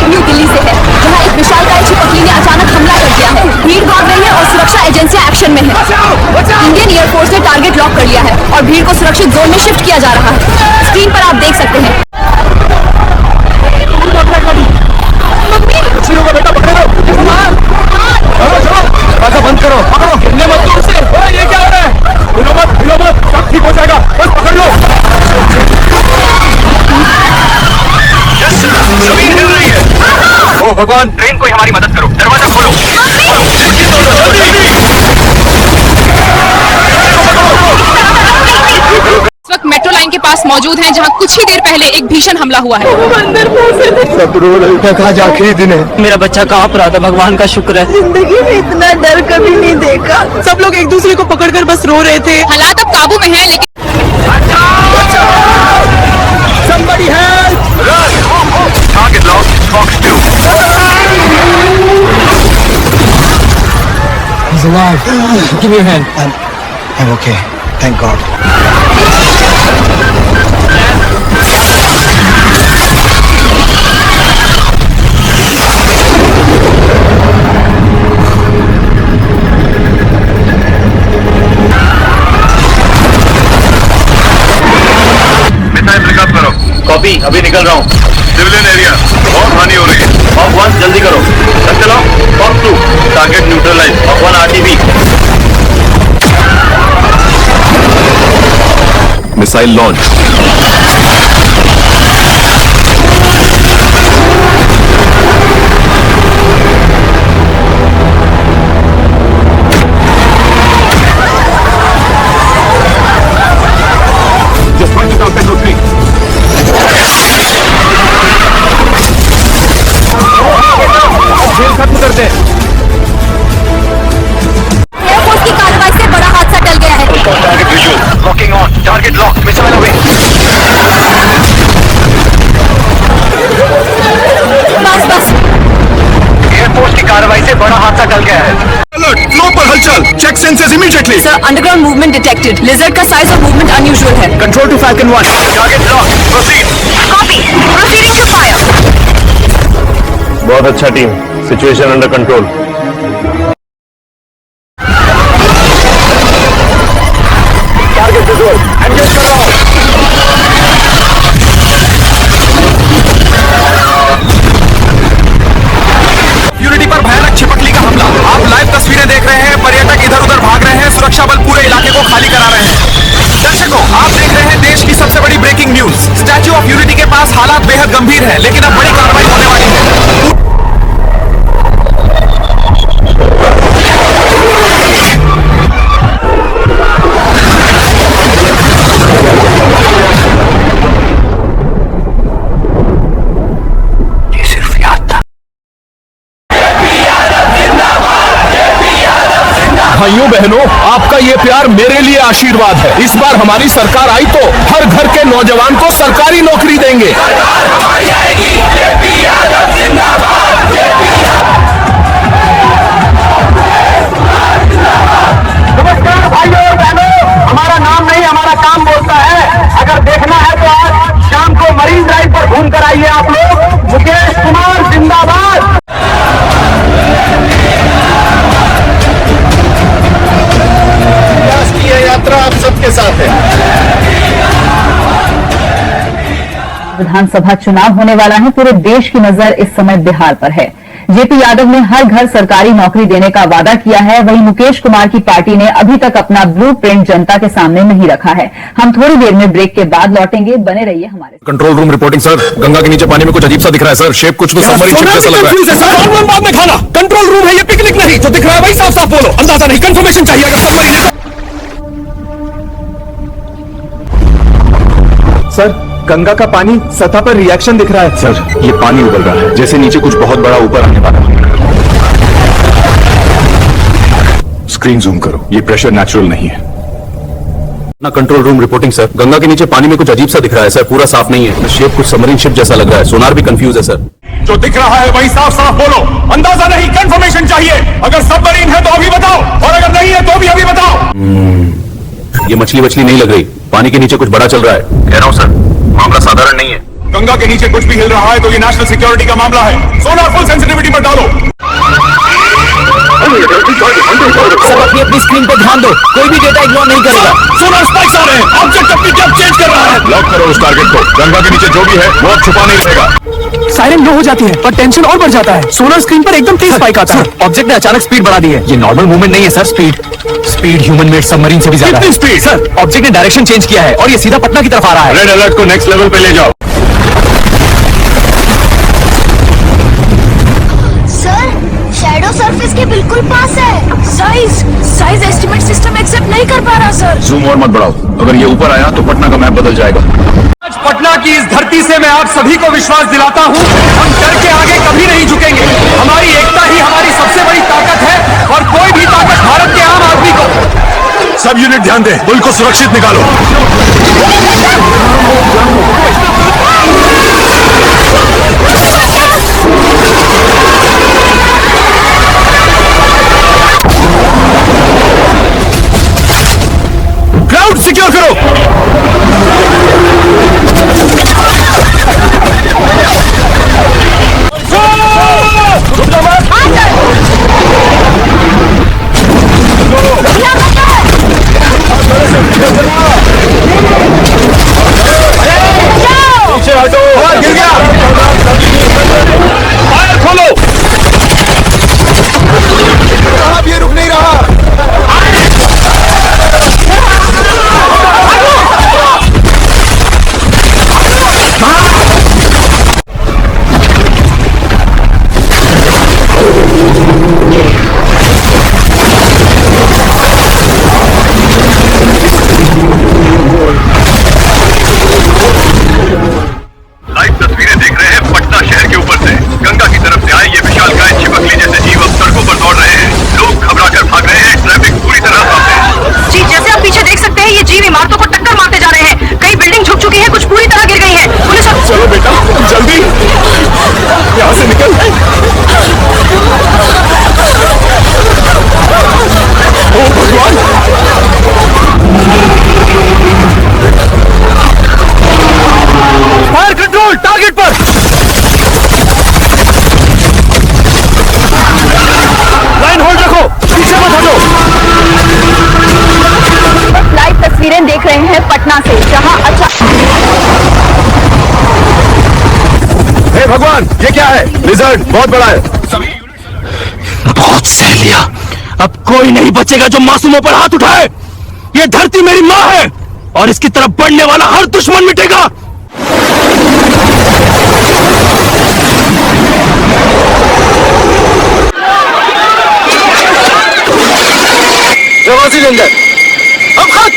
न्यू दिल्ली से है, जहां एक विशालकाय छिपकली ने अचानक हमला कर दिया है। भीड़ भाग रही है और सुरक्षा एजेंसियां एक्शन में है। इंडियन एयरफोर्स ने टारगेट लॉक कर लिया है और भीड़ को सुरक्षित जोन में शिफ्ट किया जा रहा है। स्क्रीन पर आप देख सकते हैं। बेटा पकड़ो। दरवाजा बंद करो। पकड़ो, गिरने मत। ये क्या हो रहा है? हिलो मत, सब ठीक हो जाएगा। बस पकड़ लो। भगवान, ट्रेन को हमारी मदद करो, दरवाजा खोलो। इस वक्त मेट्रो लाइन के पास मौजूद हैं, जहां कुछ ही देर पहले एक भीषण हमला हुआ है। सब रो रहे थे, आज आखिरी दिन है। मेरा बच्चा कांप रहा था, भगवान का शुक्र है। जिंदगी में इतना डर कभी नहीं देखा। सब लोग एक दूसरे को पकड़कर बस रो रहे थे। हालात अब काबू में हैं, लेकिन Somebody help! Run! Target lost, Fox 2. He's alive. Give me a hand. I'm okay. Thank God. Copy, अभी निकल रहा हूँ। सिविलियन एरिया, बहुत हानि हो रही है। Fox 1 जल्दी करो। सब चलाओ। Fox 2 target neutralise. Fox 1 RTB. Missile launch. खत्म कर दे। एयरफोर्स की कार्रवाई से बड़ा हादसा टल गया है। Target visual, locking on, target lock, missile away. बस बस। एयरफोर्स की कार्रवाई से बड़ा हादसा टल गया है। अलर्ट, फ्लो पर हलचल, check sensors immediately. Sir, underground movement detected. Lizard का साइज और मूवमेंट अनयूजुअल है। Control to falcon 1, target lock, proceed. Copy, proceeding to fire. बहुत अच्छा team, situation under control. Target visual, engage कर रहा हूं। यूनिटी पर भयानक छिपकली का हमला। आप लाइव तस्वीरें देख रहे हैं। पर्यटक इधर उधर भाग रहे हैं, सुरक्षा बल पूरे इलाके को खाली करा रहे हैं। दर्शकों, आप देख रहे हैं देश की सबसे बड़ी breaking news. Statue of unity के पास हालात बेहद गंभीर है, लेकिन अब बड़ी कार्रवाई होने वाली है। भाइयों बहनों, आपका ये प्यार मेरे लिए आशीर्वाद है। इस बार हमारी सरकार आई तो हर घर के नौजवान को सरकारी नौकरी देंगे। नमस्कार भाइयों और बहनों, हमारा नाम नहीं हमारा काम बोलता है। अगर देखना है तो आज शाम को मरीन ड्राइव पर घूम कर आइए आप लोग। मुकेश कुमार जिंदाबाद। राष्ट्रीय यात्रा आप सबके साथ है। विधानसभा चुनाव होने वाला है। पूरे देश की नजर इस समय बिहार पर है। जेपी यादव ने हर घर सरकारी नौकरी देने का वादा किया है। वहीं मुकेश कुमार की पार्टी ने अभी तक अपना ब्लूप्रिंट जनता के सामने नहीं रखा है। हम थोड़ी देर में ब्रेक के बाद लौटेंगे, बने रहिए हमारे। Control room reporting sir, Ganga के नीचे पानी में कुछ अजीब सा दिख रहा है सर। शेप कुछ तो सबमरीन शिप जैसा लग रहा है। बाद में खाना, कंट्रोल रूम है ये, पिकनिक नहीं। जो दिख रहा है वही साफ साफ बोलो। अंदाजा नहीं, कंफर्मेशन चाहिए। अगर सबमरीन सर, गंगा का पानी सतह पर रिएक्शन दिख रहा है। सर, ये पानी उबल रहा है, जैसे नीचे कुछ बहुत बड़ा ऊपर आने वाला है। स्क्रीन जूम करो, ये प्रेशर नेचुरल नहीं है ना। Control room reporting sir, Ganga के नीचे पानी में कुछ अजीब सा दिख रहा है सर। पूरा साफ नहीं है, शेप कुछ सबमरीन शिप जैसा लग रहा है। सोनार भी कंफ्यूज है सर। जो दिख रहा है वही साफ साफ बोलो। अंदाजा नहीं, कंफर्मेशन चाहिए। अगर सबमरीन है तो अभी बताओ, और अगर नहीं है तो भी अभी बताओ। ये मछली वछली नहीं लग रही, पानी के नीचे कुछ बड़ा चल रहा है। कह रहा हूँ सर, मामला साधारण नहीं है। गंगा के नीचे कुछ भी हिल रहा है तो ये नेशनल सिक्योरिटी का मामला है। सोनार फुल सेंसिटिविटी पर डालो। सब अपनी अपनी स्क्रीन पर ध्यान दो, कोई भी डेटा इग्नोर नहीं करेगा। सोनार स्पाइक्स आ रहे हैं, ऑब्जेक्ट अपनी डेप्थ चेंज कर रहा है। लॉक करो उस टारगेट को। गंगा के नीचे जो भी है वो अब छुपा नहीं रहेगा। सायरन लो हो जाती है, पर टेंशन और बढ़ जाता है। सोलर स्क्रीन पर एकदम तेज स्पाइक आता है। ऑब्जेक्ट ने अचानक स्पीड बढ़ा दी है। ये नॉर्मल मूवमेंट नहीं है sir, speed human made submarine से भी ज्यादा है। कितनी स्पीड? सर, ऑब्जेक्ट ने डायरेक्शन चेंज किया है और ये सीधा पटना की तरफ आ रहा है। रेड अलर्ट को नेक्स्ट लेवल पे ले जाओ। बिल्कुल पास है। साइज एस्टिमेट सिस्टम एक्सेप्ट नहीं कर पा रहा सर। जूम और मत बढ़ाओ, अगर ये ऊपर आया तो पटना का मैप बदल जाएगा। आज पटना की इस धरती से मैं आप सभी को विश्वास दिलाता हूँ, हम डर के आगे कभी नहीं झुकेंगे। हमारी एकता ही हमारी सबसे बड़ी ताकत है और कोई भी ताकत भारत के आम आदमी को। सब यूनिट ध्यान दें, पुल को सुरक्षित निकालो। ग्राउंड सिक्योर करो। पीछे हटो, गिर गया। फायर खोलो। अब ये रुक नहीं रहा। लाइव तस्वीरें देख रहे हैं पटना शहर के ऊपर से। गंगा की तरफ से आए ये विशालकाय चिपकली जैसे जीव अब सड़कों पर दौड़ रहे हैं। लोग घबराकर भाग रहे हैं, ट्रैफिक पूरी तरह बंद है। जी जैसे आप पीछे देख सकते हैं ये जीव इमारतों को टक्कर मारते जा रहे हैं। कई बिल्डिंग झुक चुकी है, कुछ पूरी तरह गिर गई है। पुलिस चलो बेटा जल्दी यहाँ से निकल। ओ भगवान, फायर कंट्रोल टारगेट पर। लाइन होल्ड रखो, पीछे मत हटो। लाइव तस्वीरें देख रहे हैं पटना से, जहां हे भगवान, ये क्या है? लिजर्ड बहुत बड़ा है। बहुत सह लिया, अब कोई नहीं बचेगा जो मासूमों पर हाथ उठाए। ये धरती मेरी माँ है और इसकी तरफ बढ़ने वाला हर दुश्मन मिटेगा। प्रवासी लंदन अब खत।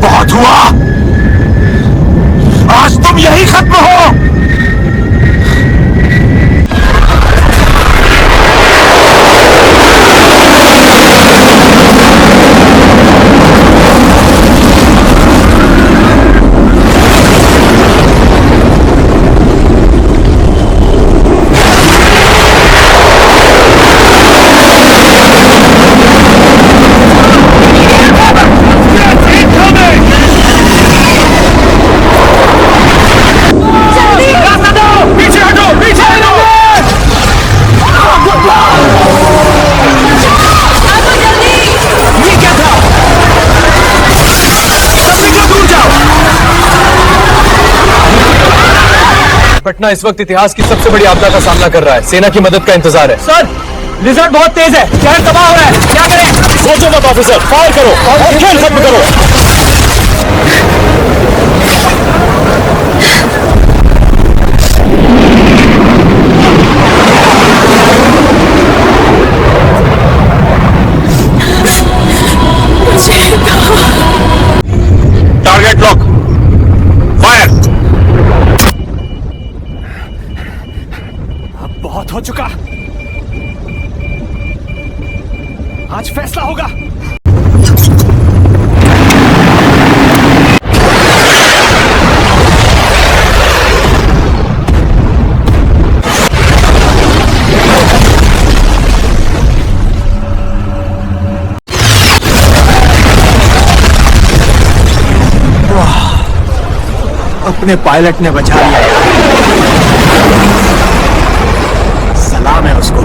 बहुत हुआ, आज तुम यही खत्म हो। पटना इस वक्त इतिहास की सबसे बड़ी आपदा का सामना कर रहा है। सेना की मदद का इंतजार है। सर, लिजर्ड बहुत तेज है, शहर तबाह हो रहा है, क्या करें? सोचो मत ऑफिसर, फायर करो और खेल खत्म करो। Target lock, fire. अब बहुत हो चुका, आज फैसला होगा। अपने पायलट ने बचा लिया यार। सलाम है उसको।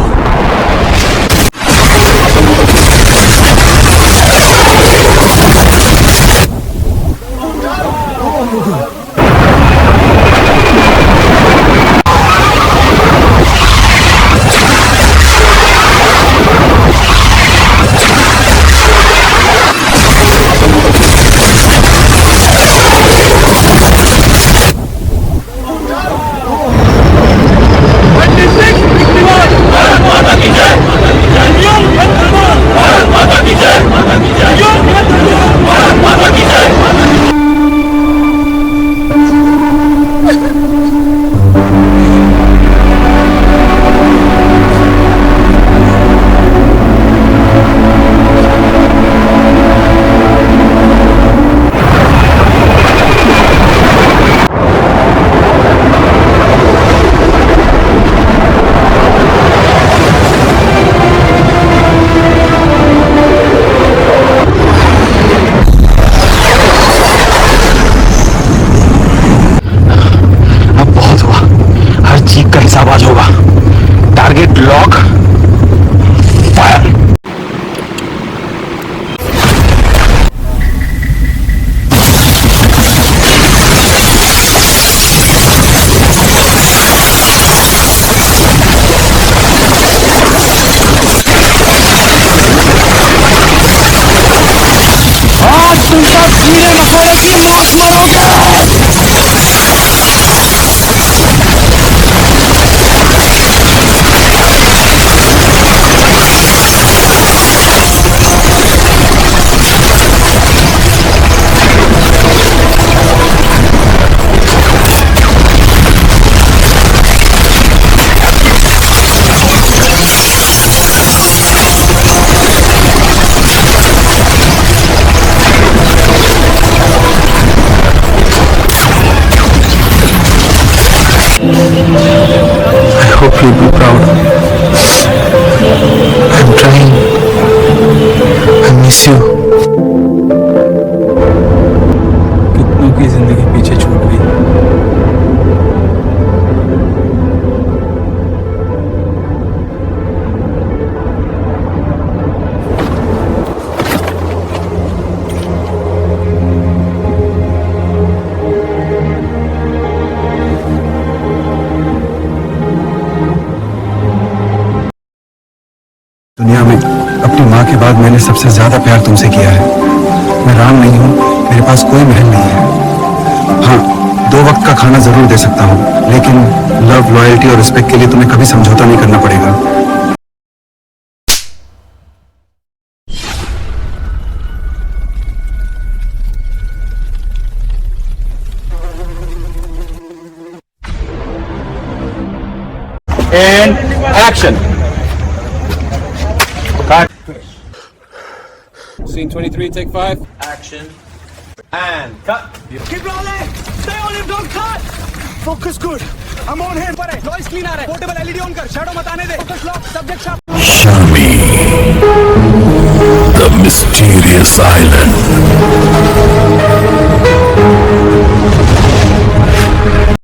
से आवाज होगा। Target lock, fire. तुम सब कीड़े मकोड़े की मौत मरोगे। I hope you'll be proud. I'm trying. I miss you. कितनों की जिंदगी पीछे छूट गई। दुनिया में अपनी माँ के बाद मैंने सबसे ज्यादा प्यार तुमसे किया है। मैं राम नहीं हूँ, मेरे पास कोई महल नहीं है। हाँ, 2 वक्त का खाना जरूर दे सकता हूँ, लेकिन लव, लॉयल्टी और रिस्पेक्ट के लिए तुम्हें कभी समझौता नहीं करना पड़ेगा। And action. Cut. Scene 23, take 5. Action. And cut. Keep rolling. Stay on him, don't cut. Focus good. I'm on him. Noise clean आ रहा है. Portable LED on कर. Shadow मत आने दे. Focus lock. Subject sharp. Shami, the mysterious island.